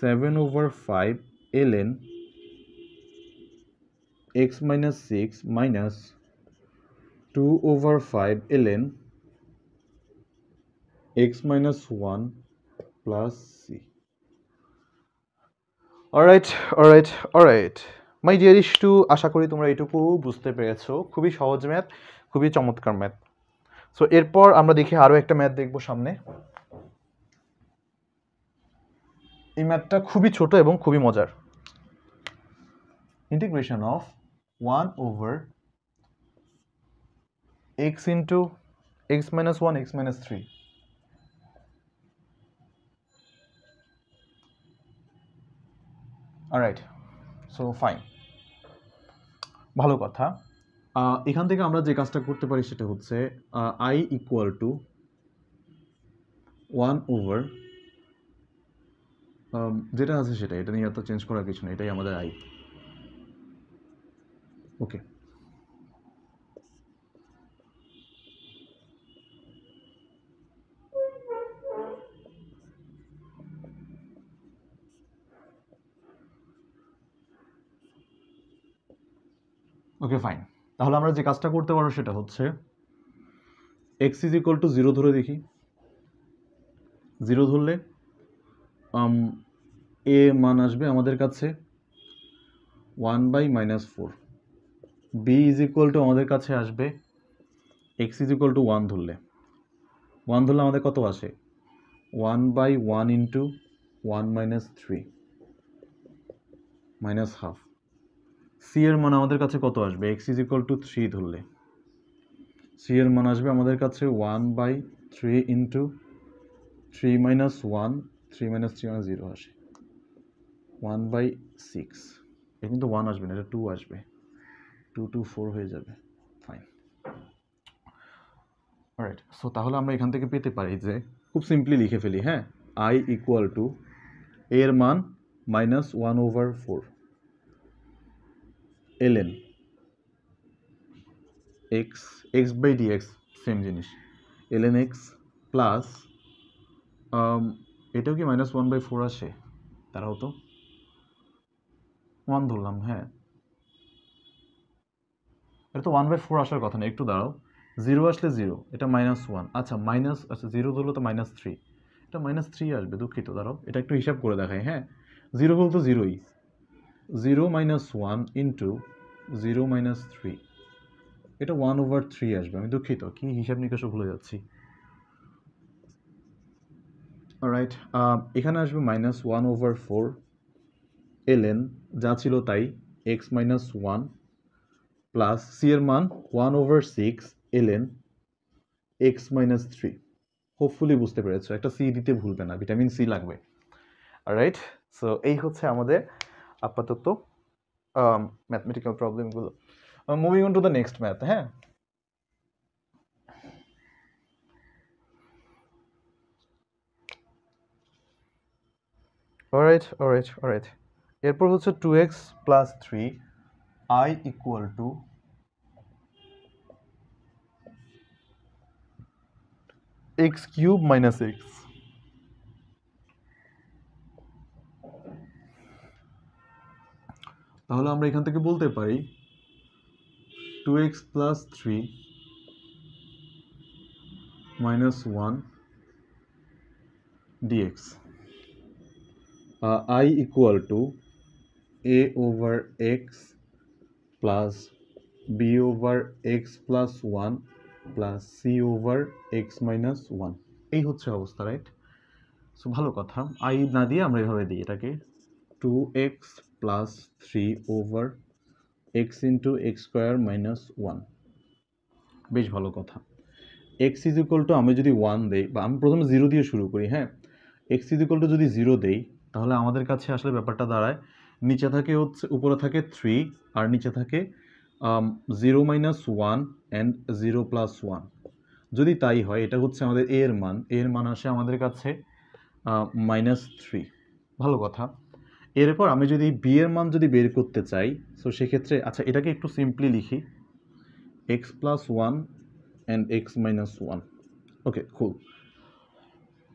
S1: 7/5 ln x minus 6 minus 2/5 ln x minus 1 plus c. Alright মাই ডিয়ারিশ two, আশা করি তোমরা এটুকু বুঝতে পেরেছো। খুবই সহজ ম্যাথ, খুবই চমৎকার ম্যাথ। সো এরপর আমরা দেখি আরও একটা ম্যাথ দেখবো সামনে। এই ম্যাথটা খুবই ছোট এবং খুবই মজার। Integration of 1/x into x minus 1 x minus 3। Alright, so fine, ভালো কথা। এখান থেকে আমরা যে কাজটা করতে পারি সেটা হচ্ছে আই ইকুয়াল টু 1/, যেটা আছে সেটা, এটা নিয়ে এত চেঞ্জ করার কিছু নেই, এটাই আমাদের আই। Okay, okay fine. তাহলে আমরা যে কাজটা করতে পারবো সেটা হচ্ছে এক্স ইজ ইকুয়াল টু 0 ধরে দেখি। 0 ধরলে এ মান আসবে আমাদের কাছে 1/-4। বি ইজ ইকুয়াল টু আমাদের কাছে আসবে এক্স ইজ ইকুয়াল টু 1 ধরলে। 1 ধরলে আমাদের কত আসে 1/1 ইন্টু 1 - 3 -1/2। সি এর মান আমাদের কাছে কত আসবে, এক্স ইজ ইকুয়াল টু 3 ধরলে সি এর মান আসবে আমাদের কাছে 1/3 ইন্টু 3 - 1, 3 - 3 মানে 0 আসে 1/6। এ কিন্তু 1 আসবে না, এটা 2 আসবে, 2 to 4 হয়ে যাবে। Fine, alright. সো তাহলে আমরা এখান থেকে পেতে পারি যে, খুব সিম্পলি লিখে ফেলি, হ্যাঁ, আই ইকুয়াল টু এর মান -1/4 ln x by dx, same জিনিস, ln x প্লাস এটাও কি -1/4 আসে, তারাও তো 1 ধরলাম, হ্যাঁ এটা তো 1/4 আসার কথা না, একটু দাঁড়াও, 0 আসলে 0, এটা -1, আচ্ছা আচ্ছা 0 ধরলো তো -3, এটা -3 আসবে, দুঃখিত, দাঁড়াও এটা একটু হিসাব করে দেখাই, হ্যাঁ 0 হলো তো 0ই, 0 - 1 ইন্টু 0 - 3, এটা 1/3 আসবে, আমি দুঃখিত, কি হিসাব নিকাশও ভুলে যাচ্ছি। অলরাইট, এখানে আসবে -1/4 ln যা ছিল তাই x - 1 প্লাস সি এর মান 1/6 ln x - 3। হোপফুলি বুঝতে পেরেছো, একটা সি দিতে ভুলবে না, ভিটামিন সি লাগবে। অলরাইট, সো এই হচ্ছে আমাদের আপাতত ম্যাথমেটিক্যাল প্রবলেমগুলো। Moving on to the next math, হ্যাঁ। অলরাইট, এরপর হচ্ছে 2x + 3 i equal to x cube minus x. তাহলে আমরা এখান থেকে বলতে পারি 2x plus 3 minus 1 dx I equal to a over x plus b over x plus 1 plus c over x minus 1 এই হচ্ছে অবস্থা, রাইট? সো ভালো কথা, আই না দিয়ে আমরা এভাবে দিই এটাকে 2x plus 3 over x into x square minus 1। বেশ ভালো কথা। x is equal to আমি যদি 1 দেই, বা আমি প্রথমে 0 দিয়ে শুরু করি, হ্যাঁ, x is equal to যদি 0 দেই তাহলে আমাদের কাছে আসলে ব্যাপারটা দাঁড়ায় নিচে থাকে হচ্ছে, উপরে থাকে 3 আর নিচে থাকে 0 minus 1 and 0 plus 1। যদি তাই হয় এটা হচ্ছে আমাদের a এর মান, a এর মান আসে আমাদের কাছে -3। ভালো কথা। এরপর আমি যদি b এর মান যদি বের করতে চাই, সো সেক্ষেত্রে আচ্ছা এটাকে একটু সিম্পলি লিখি x plus 1 and x minus 1। Okay, cool.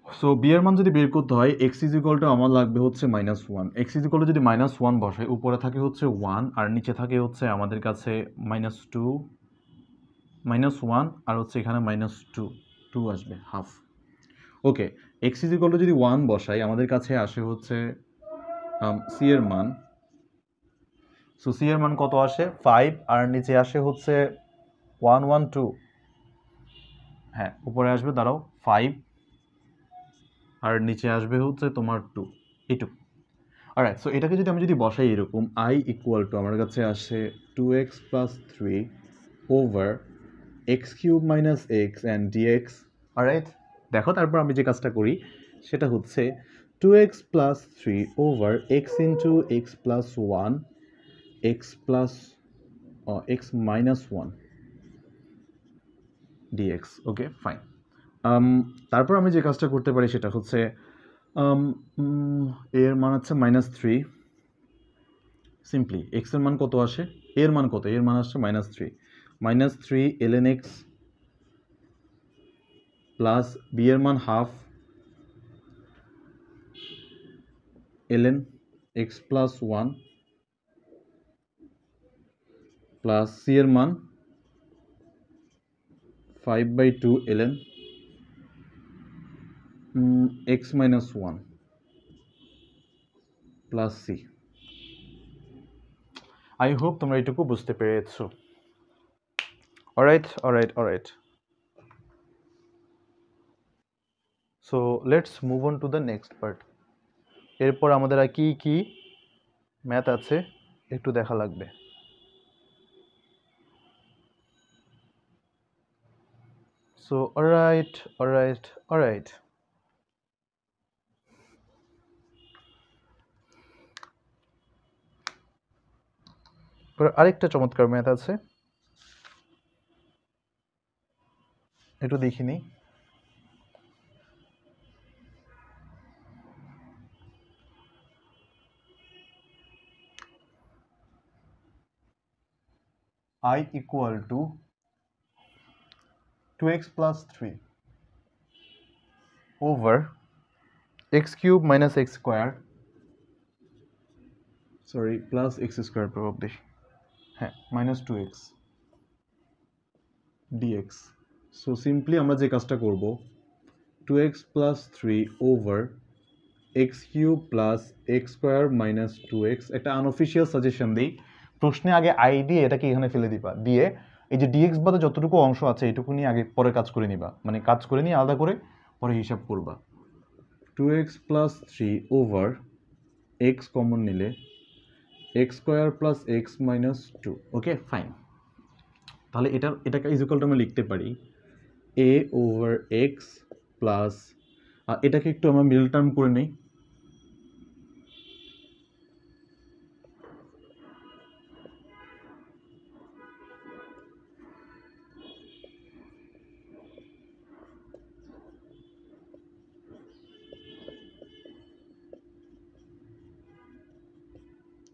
S1: So b এর মান যদি বের করতে হয় x ইজ ইকুয়াল টু আমার লাগবে হচ্ছে -1। x ইজ ইকুয়াল টু যদি -1 বসাই, উপরে থাকে হচ্ছে 1 আর নিচে থাকে হচ্ছে আমাদের কাছে -2 -1 আর হচ্ছে এখানে -2 2 আসবে half. Okay, x is equal two যদি 1 বসাই আমাদের কাছে আসে হচ্ছে c এর মান। সো c এর মান কত আসে 5 আর নিচে আসে হচ্ছে 112। হ্যাঁ, উপরে আসবে দাঁড়াও 5 আর নিচে আসবে হচ্ছে তোমার 2, এইটুকু। অলরাইট, সো এটাকে যদি আমি বসাই এরকম i ইকুয়াল টু আমার কাছে আসে 2x plus 3 over x cube minus x and dx. Alright, দেখো তারপর আমি যে কাজটা করি সেটা হচ্ছে 2x plus 3 over x into x plus 1 x plus x minus 1 dx. Okay, fine. তারপর আমি যে কাজটা করতে পারি সেটা হচ্ছে এর মান হচ্ছে -3। সিম্পলি এক্স এর মান কত আসে, এর মান কত, এর মান আসছে -3 -3 ln x প্লাস বি এর মান half ln x plus 1 plus c এর মান 5/2 ln x minus 1 plus c. I hope তোমরা এটুকু বুঝতে পেরেছো। Alright. So let's move on to the next part. এরপর আমাদের আর কি কি ম্যাথ আছে একটু দেখা লাগবে। So alright. আরেকটা চমৎকার ম্যাথ আছে, একটু দেখিনি। I equal to 2x plus 3 over x cube minus x square, sorry plus x square probably, হ্যাঁ, minus 2x dx। So simply আমরা যে কাজটা করব 2x plus 3 over x cube plus x square minus 2x, একটা unofficial suggestion দিই, প্রশ্নে আগে I দিয়ে এটাকে এখানে ফেলে দিবা, দিয়ে এই যে ডিএক্স বাদে যতটুকু অংশ আছে এইটুকু নিয়ে আগে পরে কাজ করে নিবা, মানে কাজ করে নিয়ে আলাদা করে পরে হিসাব করবা। 2x plus 3 over x common নিলে x square plus x minus 2। ওকে, ফাইন। তাহলে এটাকে ইকুয়াল টু আমরা লিখতে পারি a ওভার x প্লাস, এটাকে একটু আমরা মিডল টার্ম করে নিই,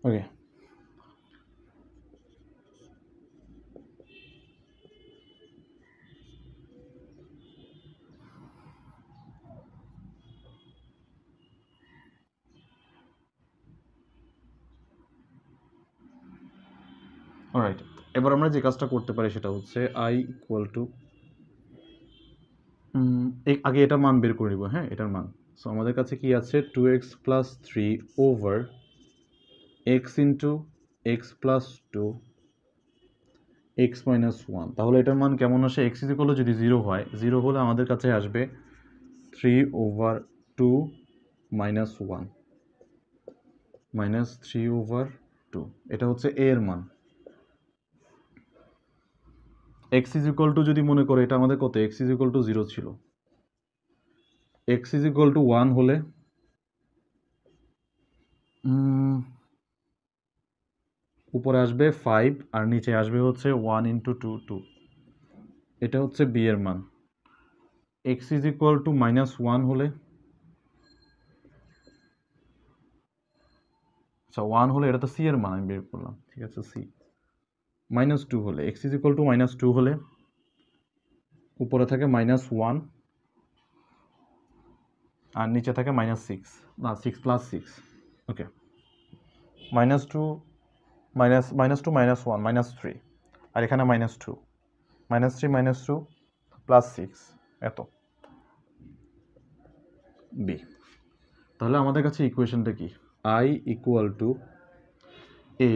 S1: ওকে। অলরাইট, এবার আমরা যে কাজটা করতে পারি সেটা হচ্ছে আই ইকুয়াল টু আগে এটা মান বের করে নিব। হ্যাঁ, এটার মান। সো আমাদের কাছে কি আছে, 2x plus 3 over x into x plus 2 x minus 1। তাহলে এটার মান কেমন আসে, এক্স ইজ ইকুয়াল যদি 0 হয়, 0 হলে আমাদের কাছে আসবে 3 ওভার 2 মাইনাস 1 মাইনাস 3 ওভার 2। এটা হচ্ছে a এর মান। এক্স ইজ ইকুয়াল টু যদি মনে করে এটা আমাদের কত, এক্স ইজ ইকুয়াল টু 0 ছিল, এক্স ইজ ইকুয়াল টু 1 হলে উপরে আসবে 5 আর নিচে আসবে হচ্ছে 1 ইন্টু 2 2। এটা হচ্ছে বি এর মান। X is equal to minus 1 হলে, আচ্ছা 1 হলে এটা তো সি এর মান আমি বের করলাম, ঠিক আছে সি। মাইনাস 2 হলে, x is equal to minus 2 হলে উপরে থাকে মাইনাস 1 আর নিচে থাকে মাইনাস 6, না 6 plus 6। Okay, minus 2 minus minus 2 minus 1 minus 3 আর এখানে মাইনাস 2 মাইনাস 3 মাইনাস 2 প্লাস 6, এত বি। তাহলে আমাদের কাছে ইকুয়েশনটা কি, I equal to A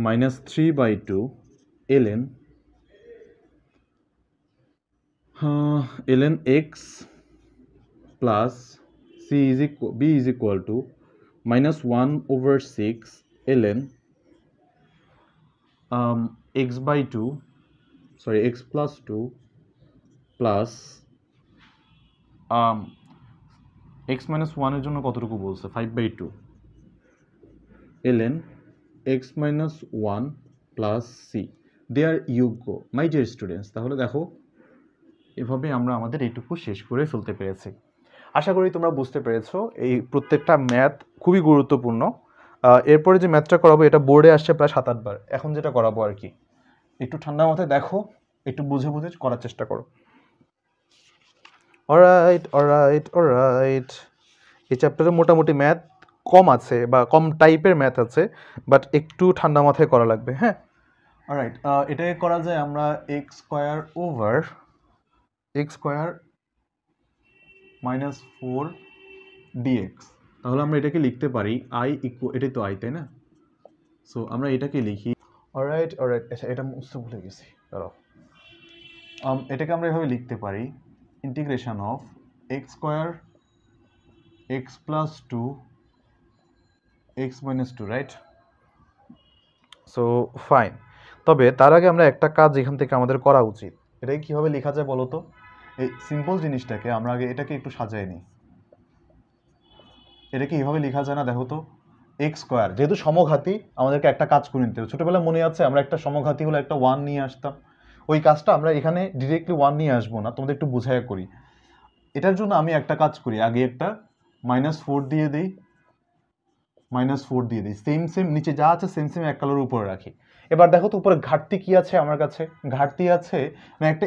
S1: minus 3/2 ln ln x plus b is equal to minus 1 over 6 ln x by 2, sorry x plus 2 plus x minus 1 এর জন্য কতটুকু বলছে, 5/2 ln x minus 1 plus c। There you go my dear students। তাহলে দেখো এভাবে আমরা আমাদের এইটুকু শেষ করে ফেলতে পেরেছি। আশা করি তোমরা বুঝতে পেরেছো এই প্রত্যেকটা ম্যাথ খুবই গুরুত্বপূর্ণ। এরপরে যে ম্যাথটা করাবো এটা বোর্ডে আসছে প্রায় 7-8 বার। এখন যেটা করাবো আর কি, একটু ঠান্ডা মাথায় দেখো, একটু বুঝে বুঝে করার চেষ্টা করো। অলরাইট, এই চ্যাপ্টারে মোটামুটি ম্যাথ কম আছে বা কম টাইপের ম্যাথ আছে, বাট একটু ঠান্ডা মাথায় করা লাগবে। হ্যাঁ, অলরাইট, এটাকে করা যায় আমরা x square over x square minus 4 d x. তাহলে আমরা এটাকে লিখতে পারি আই ইকুয়াল, এটাই তো আই তাই না, সো আমরা এটাকে লিখি। অলরাইট, আচ্ছা এটা মুছতে ভুলে গেছি, দাঁড়াও। এটাকে আমরা এভাবে লিখতে পারি integration of x square x plus 2 x minus 2, right? So fine. তবে তার আগে আমরা একটা কাজ এখান থেকে আমাদের করা উচিত। এটাকে কীভাবে লেখা যায় বলো তো? এই সিম্পল জিনিসটাকে আমরা আগে এটাকে একটু সাজাই নিই। এটাকে এইভাবে লেখা যায় না, দেখো তো, এক্স স্কোয়ার যেহেতু সমঘাতী আমাদেরকে একটা কাজ করে নিতে হবে। ছোটোবেলা মনে আছে আমরা একটা সমঘাতী হলে একটা 1 নিয়ে আসতাম, ওই কাজটা আমরা এখানে ডিরেক্টলি 1 নিয়ে আসবো না, তোমাদের একটু বোঝাই করি। এটার জন্য আমি একটা কাজ করি, আগে একটা -4 দিয়ে দিই, -4 দিয়ে দিই, সেম নিচে যা আছে সেম এক কালারের উপরে রাখি। এবার দেখো তো উপরে ঘাটতি কি আছে আমার কাছে, ঘাটতি আছে মানে একটা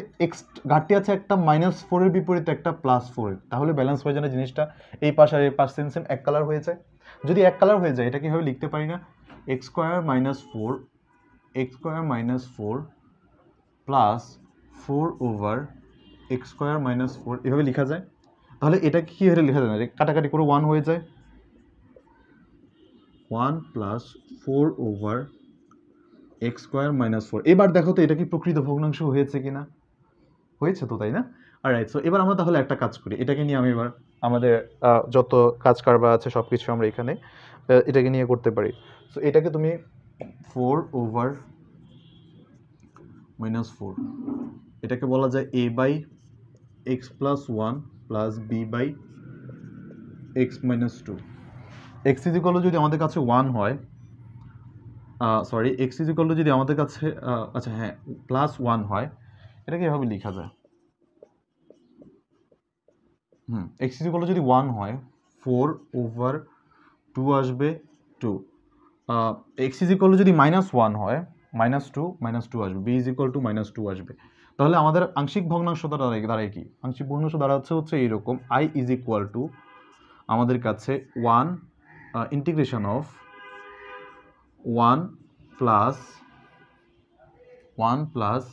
S1: ঘাটতি আছে একটা -4 এর বিপরীতে একটা +4 এর। তাহলে ব্যালেন্স হয়ে যায় জিনিসটা, এই পাশ আর এই পাশ সেম এক কালার হয়ে যায়। যদি এক কালার হয়ে যায় এটা কীভাবে লিখতে পারি না, x square minus 4 plus 4 over x square minus 4 এভাবে লেখা যায়। তাহলে এটা কি হয়ে লেখা যায় না, কাটাকাটি করে 1 হয়ে যায়, 1 plus 4 over x square minus 4। এবার দেখো তো এটা কি প্রকৃত ভগ্নাংশ হয়েছে কিনা, হয়েছে তো, তাই না? অলরাইট, সো এবার আমরা তাহলে একটা কাজ করি, এটাকে নিয়ে আমি এবার আমাদের যত কাজ কারবার আছে সব কিছু আমরা এখানে এটাকে নিয়ে করতে পারি। সো এটাকে তুমি 4 ওভার মাইনাস 4, এটাকে বলা যায় a by x plus 1 plus b by x minus 2। X is equal যদি আমাদের কাছে 1 হয়, সরি এক্স ইজ ইকুয়াল যদি আমাদের কাছে আচ্ছা হ্যাঁ +1 হয়, এটাকে এভাবে লেখা যায়। এক্স ইজ ইকুয়াল যদি 1 হয় 4 ওভার 2 আসবে 2। এক্স ইজ ইকুয়াল যদি -1 হয় -2 আসবে, বি ইজ ইকুয়াল টু -2 আসবে। তাহলে আমাদের আংশিক ভগ্নাংশ দাঁড়ায় কি, আংশিক ভগ্নাংশ দাঁড়াচ্ছে হচ্ছে এইরকম, আই ইজ ইকুয়াল টু আমাদের কাছে 1 integration of 1 plus 1 plus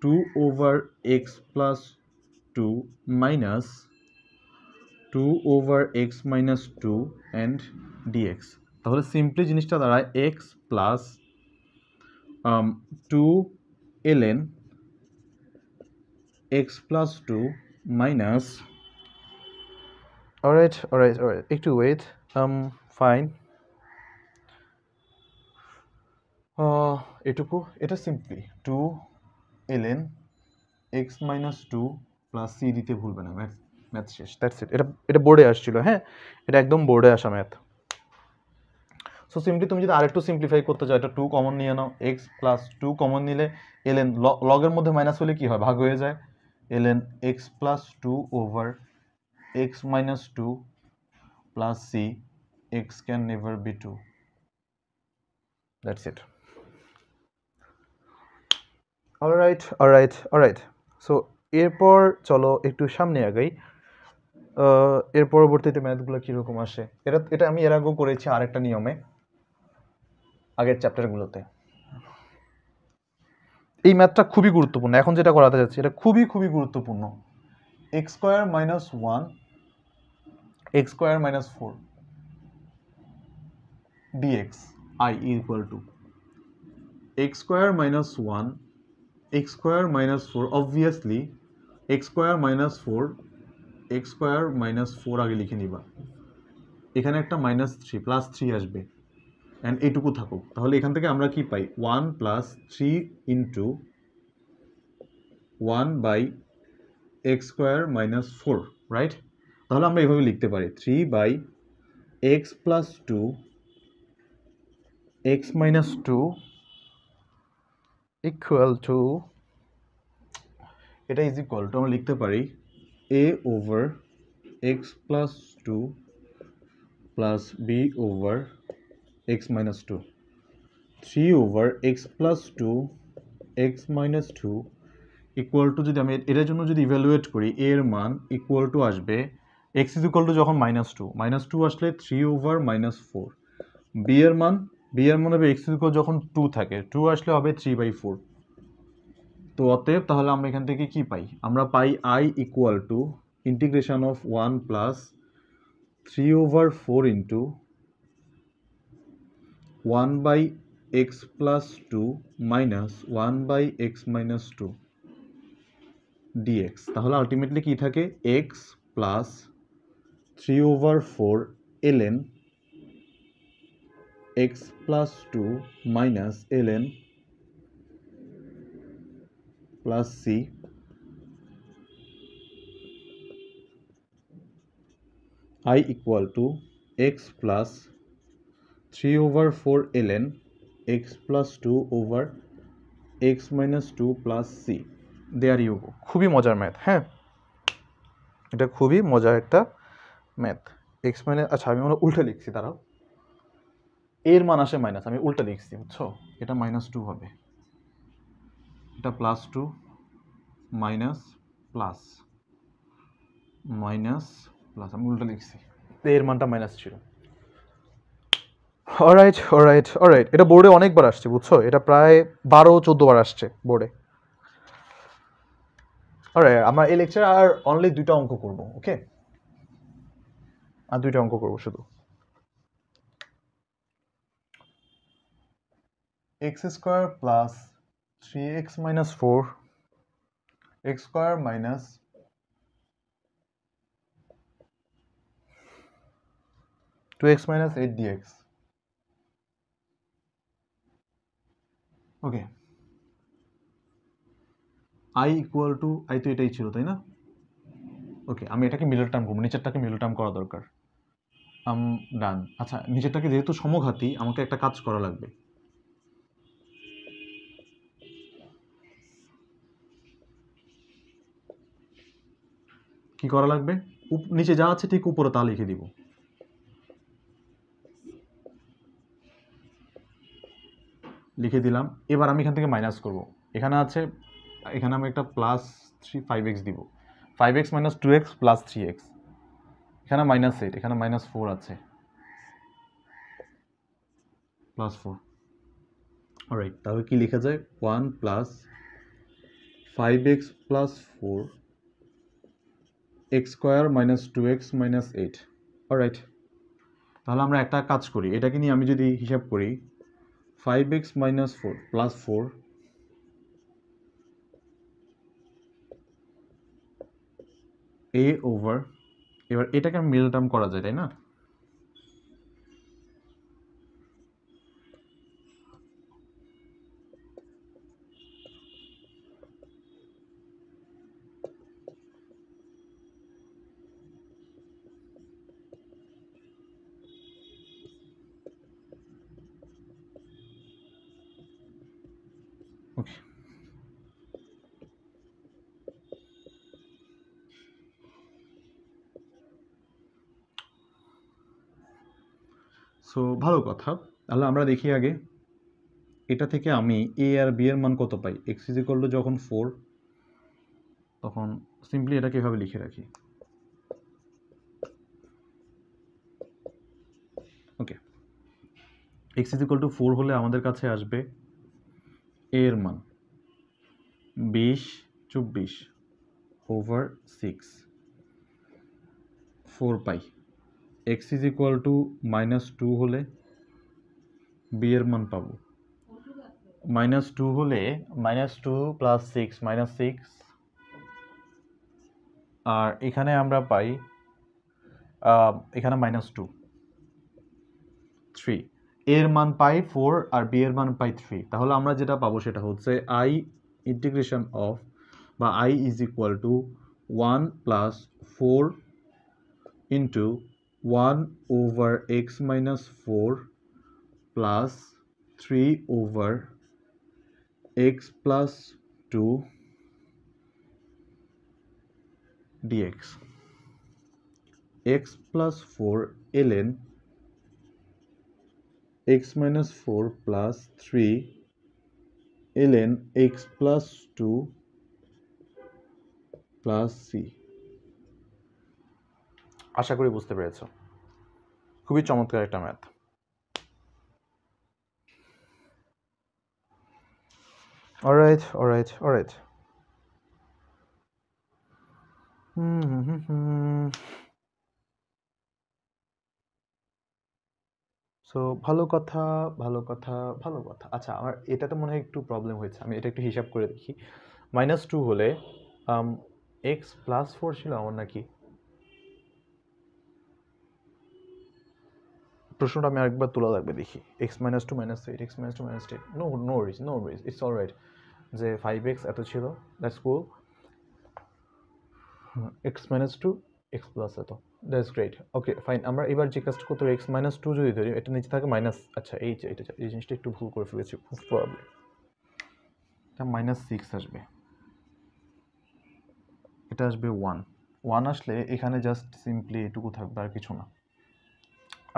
S1: 2 over x plus 2 minus 2 over x minus 2 and dx. তাহলে সিম্পলি জিনিসটা দাঁড়ায় x plus 2 ln x plus 2 minus alright একটু wait fine এটুকু এটা simply 2 ln x minus 2 plus c দিতে ভুলবে না ম্যাথ শেষ দ্যাটস ইট এটা বোর্ডে আসছিল হ্যাঁ এটা একদম বোর্ডে আসা ম্যাথ সো সিম্পলি তুমি যদি আরেকটু সিম্পলিফাই করতে চাও এটা 2 কমন নিয়ে নাও x প্লাস 2 কমন নিলে ln লগের মধ্যে মাইনাস হলে কি হয় ভাগ হয়ে যায় ln x plus 2 over x minus 2 plus c x can never be 2 that's it alright so এরপর চলো একটু সামনে আগাই এর পরবর্তীতে ম্যাথগুলো কিরকম আসে এটা আমি এর আগেও করেছি আরেকটা নিয়মে আগের চ্যাপ্টারগুলোতে এই ম্যাথটা খুবই গুরুত্বপূর্ণ এখন যেটা করাতে যাচ্ছি এটা খুবই গুরুত্বপূর্ণ x square minus 1 x square minus 4 dx I equal to x square minus 1 x square minus 4 obviously x square minus 4 x square minus 4 আগে লিখে নিবা এখানে একটা মাইনাস 3 প্লাস 3 আসবে এন্ড এইটুকু থাকুক তাহলে এখান থেকে আমরা কি পাই 1 plus 3 into 1 by x square minus 4 right তাহলে আমরা এইভাবে লিখতে পারি 3 by x plus 2 x minus 2 equal to এটা is equal to আমরা লিখতে পারি a over x plus 2 plus b over x minus 2 3 over x plus 2 x minus 2 equal to যদি আমি এর জন্য যদি ইভ্যালুয়েট করি a এর মান equal to আসবে x is equal to যখন -2 আসলে 3 over -4 b এর মান হবে x is equal যখন 2 থাকে 2 আসলে হবে 3/4 তো অতএব তাহলে আমরা এখান থেকে কি পাই আমরা পাই I equal to integration of 1 plus 3 over 4 into 1 by x plus 2 minus 1 by x minus 2 dx তাহলে আলটিমেটলি কি থাকে x plus 3 over 4 ln x plus 2 minus ln plus c I equal to x plus 3 over 4 ln x plus 2 over x minus 2 plus c there you go খুবই মজার math হ্যাঁ এটা খুবই মজার একটা ম্যাথ x মানে আচ্ছা আমি উল্টা লিখছি দাঁড়াও এর মান আসে মাইনাস আমি উল্টা লিখছি বুঝছো এটা -2 হবে এটা +2 মাইনাস প্লাস আমি উল্টা লিখছি এর মানটা মাইনাস ছিল অলরাইট এটা বোর্ডে অনেকবার আসছে বুঝছো এটা প্রায় 12-14 বার আসছে বোর্ডে অলরাইট আমরা এই লেকচারে আর অনলি 2টা অঙ্ক করব ওকে আর 2টা অঙ্ক করব শুধু x square plus 3x minus 4 x square minus 2x minus 8 dx okay I equal to I তো এটাই ছিল তাই না ওকে আমি এটাকে মিডল টার্ম করব নিচেরটাকে মিডল টার্ম করা দরকার ডান আচ্ছা নিচেরটাকে যেহেতু সমঘাতী আমাকে একটা কাজ করা লাগবে কি করা লাগবে নিচে যা আছে ঠিক উপরে তা লিখে দিব লিখে দিলাম এবার আমি এখান থেকে মাইনাস করব এখানে আছে এখানে আমি একটা +5x দিব 5x - 2x + 3x এখানে -8 এখানে -4 আছে +4 অলরাইট, তাহলে কি লেখা যায়? 1 plus 5x plus 4 x square minus 2x minus 8। Alright, তাহলে আমরা একটা কাজ করি, এটাকে নিয়ে আমি যদি হিসাব করি 5x minus 4 plus 4 a over, এবার এটাকে মিডল টার্ম করা যায়, তাই না? ওকে, সো ভালো কথা। তাহলে আমরা দেখি আগে এটা থেকে আমি a আর b এর মান কত পাই। x ইজ ইকুয়াল টু যখন 4, তখন সিম্পলি এটাকে এভাবে লিখে রাখি। ওকে, x ইজ ইকুয়াল টু 4 হলে আমাদের কাছে আসবে a এর মান 24 over 6 4 pi. x is equal two -2 হলে b এর মান পাবো -2 হলে -2 প্লাস 6 -6, আর এখানে আমরা পাই এখানে -2 3, এর মান পাই 4 আর b এর মান পাই 3। তাহলে আমরা যেটা পাবো সেটা হচ্ছে i ইন্টিগ্রেশন অফ বা i is equal to 1 plus 4 into 1 over x minus 4 plus 3 over x plus 2 dx, x plus 4 ln x minus 4 plus 3 ln x plus 2 plus c। আশা করি বুঝতে পেরেছো, খুবই চমৎকার একটা math. Alright alright alright. So ভালো কথা ভালো কথা ভালো কথা। আচ্ছা, আমার এটাতে মনে হয় একটু প্রবলেম হয়েছে, আমি এটা একটু হিসাব করে দেখি। -2 হলে x প্লাস 4 ছিল আমার নাকি? প্রশ্নটা আমি আরেকবার তোলা লাগবে দেখি। x -2 -8, x -2 -8, no worries no worries, it's alright. যে 5x এত ছিল, that's cool. x -2 x plus এত, দ্যাটস গ্রেট। ওকে ফাইন, আমরা এবার যে কাজটা করতে x -2 যদি ধরি, এটা নিচে থাকে মাইনাস, আচ্ছা এই জিনিসটা একটু ভুল করে ফেলেছি প্রবাবলি, এটা -6 আসবে, এটা আসবে 1 আসলে এখানে জাস্ট সিম্পলি এটুকু থাকবে আর কিছু না।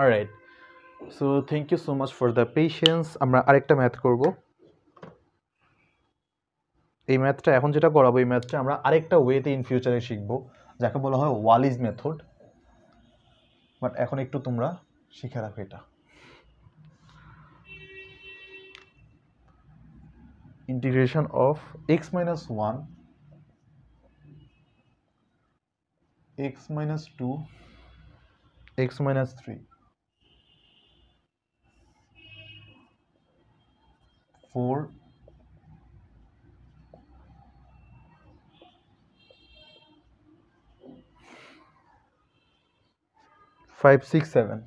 S1: Alright, so thank you so much for the patience. আমরা আরেকটা ম্যাথ করব। এই ম্যাথটা এখন যেটা করাবো, এই ম্যাথটা আমরা আরেকটা ওয়েতে ইন ফিউচারে শিখবো, যাকে বলা হয় ওয়ালিজ মেথড। বাট এখন একটু তোমরা শিখে রাখো এটা। Integration of x minus 1 x minus 2 x minus 3 4 5 6 7।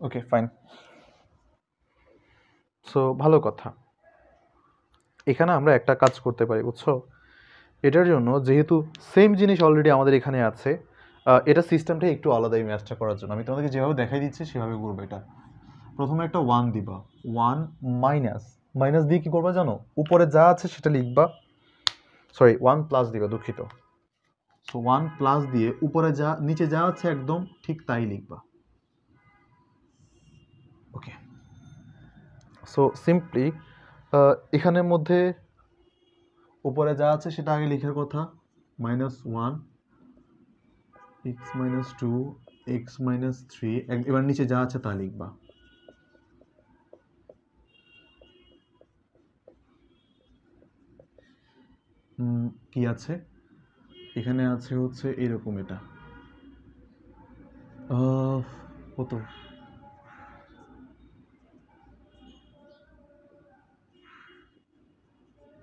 S1: Okay fine. So ভালো কথা, এখানে আমরা একটা কাজ করতে পারি, বুঝছো? এটার জন্য যেহেতু সেম জিনিস অলরেডি আমাদের এখানে আছে, এটা সিস্টেমটা একটু আলাদা এই ম্যাথটা করার জন্য। আমি তোমাদেরকে যেভাবে দেখাই দিচ্ছি সেভাবে করবো এটা। প্রথমে একটা 1 দিবা, 1 মাইনাস দিয়ে কি করবা জানো? উপরে যা আছে সেটা লিখবা, সরি 1 প্লাস দিবা, দুঃখিত। সো 1 প্লাস দিয়ে উপরে যা নিচে যা আছে একদম ঠিক তাই লিখবা। ওকে, সো সিম্পলি এখানের মধ্যে উপরে যা আছে সেটা আগে লেখার কথা, -1 x -2 এক্স মাইনাস থ্রি, এবার নিচে যা আছে তা লিখবা। কি আছে এখানে? আছে হচ্ছে এরকম, এটা কত,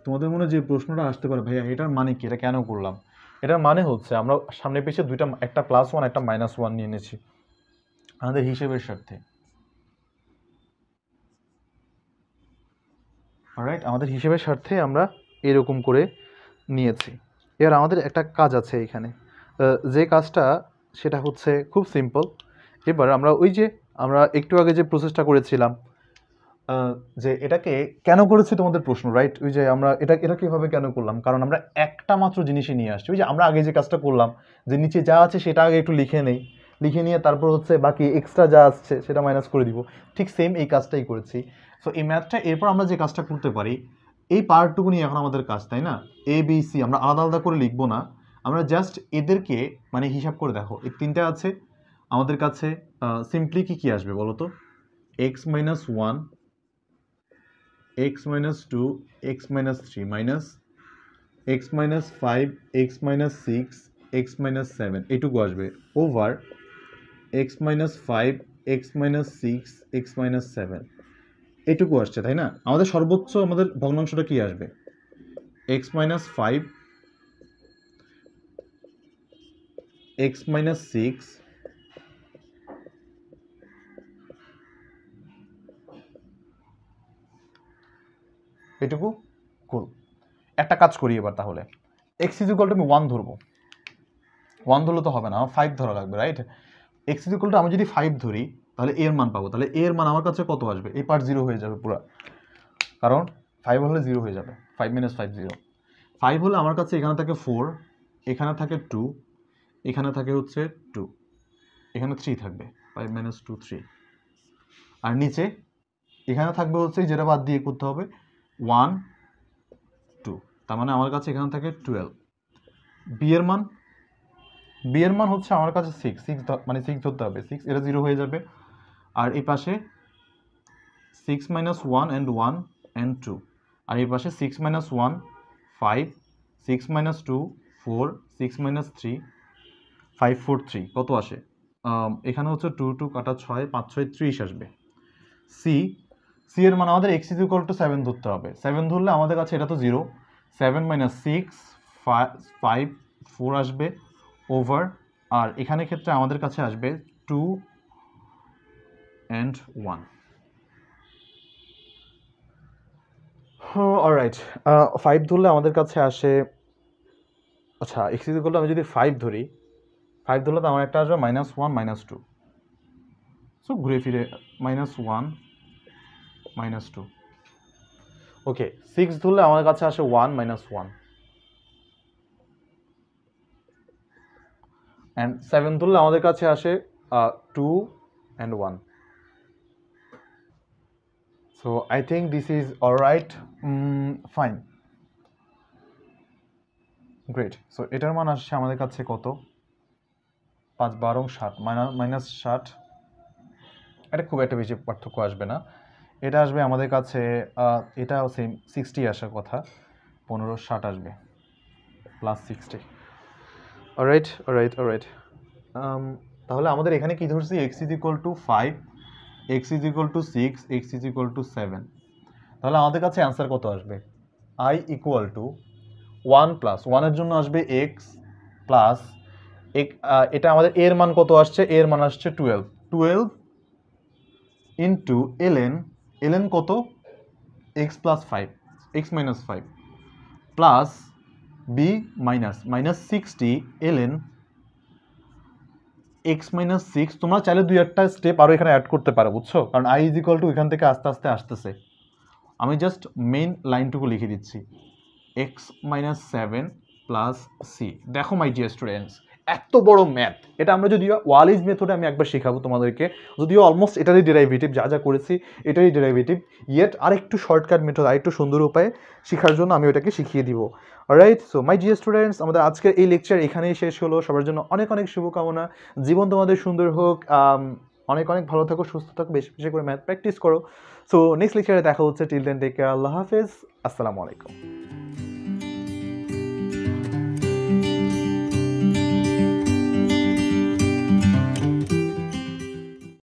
S1: তোমাদের মনে যে প্রশ্নটা আসতে পারে, ভাইয়া এটার মানে কি, এটা কেন করলাম? এটার মানে হচ্ছে আমরা সামনে পিছিয়ে দুইটা, একটা +1 একটা -1 নিয়ে নিয়েছি আমাদের হিসেবের স্বার্থে। অলরাইট, আমাদের হিসেবের স্বার্থে আমরা এরকম করে নিয়েছি। এবার আমাদের একটা কাজ আছে এখানে, যে কাজটা সেটা হচ্ছে খুব সিম্পল। এবার আমরা ওই যে আমরা একটু আগে যে প্রসেসটা করেছিলাম, যে এটাকে কেন করেছি তোমাদের প্রশ্ন, রাইট? ওই যে আমরা এটা কীভাবে কেন করলাম, কারণ আমরা একটা মাত্র জিনিসই নিয়ে আসছি। ওই যে আমরা আগে যে কাজটা করলাম, যে নিচে যা আছে সেটা আগে একটু লিখে নেই, লিখে নিয়ে তারপর হচ্ছে বাকি এক্সট্রা যা আসছে সেটা মাইনাস করে দিব। ঠিক সেম এই কাজটাই করেছি। সো এই ম্যাথটা এরপর আমরা যে কাজটা করতে পারি, এই পার্টটুকু নিয়ে এখন আমাদের কাজ, তাই না? এ বি সি আমরা আলাদা আলাদা করে লিখবো না, আমরা জাস্ট এদেরকে মানে হিসাব করে দেখো, এই তিনটা আছে আমাদের কাছে। সিম্পলি কি আসবে বলো তো? X minus one, x minus 2, x minus 3 minus x minus 5, x minus 6, x minus 7 এটুকু আসবে over x minus 5, x minus 6, x minus 7 এটুকু আসছে, তাই না? আমাদের সর্বোচ্চ আমাদের ভগ্নাংশটা কি আসবে? x minus 5, x minus 6, এটুকু। কুল, একটা কাজ করি এবার তাহলে, x ইকুয়াল টু আমি 1 ধরবো। 1 ধরলে তো হবে না, আমার 5 ধরা লাগবে, রাইট? x ইকুয়াল টু আমি যদি 5 ধরি তাহলে এর মান পাবো, তাহলে এর মান আমার কাছে কত আসবে? এই পার্ট 0 হয়ে যাবে পুরো, কারণ 5 হলে 0 হয়ে যাবে। 5 - 5 0। 5 হলে আমার কাছে এখানে থাকে 4, এখানে থাকে 2, এখানে থাকে হচ্ছে 2, এখানে 3 থাকবে। 5 - 2 3। আর নিচে এখানে থাকবে হচ্ছে যেটা বাদ দিয়ে করতে হবে 1 2, তার মানে আমার কাছে এখানে থাকে 12। বি এর মান হচ্ছে আমার কাছে 6 মানে 6 ধরতে হবে, 6, এটা 0 হয়ে যাবে। আর এই পাশে 6 - 1 and 1 and 2, আর এই পাশে 6 - 1 5, 6 - 2 4, 6 - 3 5 4 3 কত আসে? এখানে হচ্ছে 2 2 কাটা 6, 5 6 30 আসবে। সি এর মান আমাদের x ইকুয়াল টু 7 ধরতে হবে। 7 ধরলে আমাদের কাছে এটা তো 0, 7 - 6 5 4 আসবে ওভার, আর এখানে ক্ষেত্রে আমাদের কাছে আসবে 2 and 1। অলরাইট, 5 ধরলে আমাদের কাছে আসে, আচ্ছা x ইকুয়াল টু আমি যদি 5 ধরি, 5 ধরলে তো আমার একটা আসবে -1 - 2। সো ঘুরে ফিরে -1 - 2। ওকে, 6 ধরলে আমার কাছে আসে 1 - 1, অ্যান্ড 7 ধরলে আমাদের কাছে আসে 2 and 1। So I think this is alright, fine, great. So এটার মান আসছে আমাদের কাছে কত? 5 12 60 -60। এটা খুব একটা বেশি পার্থক্য আসবে না, এটা আসবে আমাদের কাছে, এটাও সেম 60 আসার কথা, 15 60 আসবে +60। অলরাইট। তাহলে আমাদের এখানে কি ধরছি? x equal to 5, x equal to 6, x equal to 7। তাহলে আমাদের কাছে অ্যান্সার কত আসবে? i ইকুয়াল টু 1 প্লাস 1 এর জন্য আসবে x প্লাস, এটা আমাদের এর মান কত আসছে? এর মান আসছে 12 ইন্টু ln কত? x plus 5, x minus 5 plus b minus 60 ln x minus 6। তোমরা চাইলে 2-1টা স্টেপ আরও এখানে অ্যাড করতে পারো, বুঝছো? কারণ i ইকুয়াল টু এখান থেকে আস্তে আস্তে আসতেছে। আমি জাস্ট মেইন লাইনটুকু লিখে দিচ্ছি, x মাইনাস 7 প্লাস c। দেখো মাই ডিয়ার স্টুডেন্টস, এত বড় ম্যাথ, এটা আমরা যদিও ওয়ালিজ মেথডে আমি একবার শেখাবো তোমাদেরকে, যদিও অলমোস্ট এটারই ডেরাইভেটিভ, যা যা করেছি এটারই ডেরাইভেটিভ, ইয়েট আরেকটু শর্টকাট মেথড, আরেকটু সুন্দর উপায়ে শেখার জন্য আমি ওটাকে শিখিয়ে দিব। Alright, so my dear students, আমাদের আজকের এই লেকচার এখানেই শেষ হলো। সবার জন্য অনেক অনেক শুভকামনা, জীবন তোমাদের সুন্দর হোক, অনেক অনেক ভালো থাকো, সুস্থ থাকো, বেশি বেশি করে ম্যাথ প্র্যাকটিস করো। সো নেক্সট লেকচারে দেখা হচ্ছে, টিল দেন টেক কেয়ার, আল্লাহ হাফেজ, আসসালামু আলাইকুম।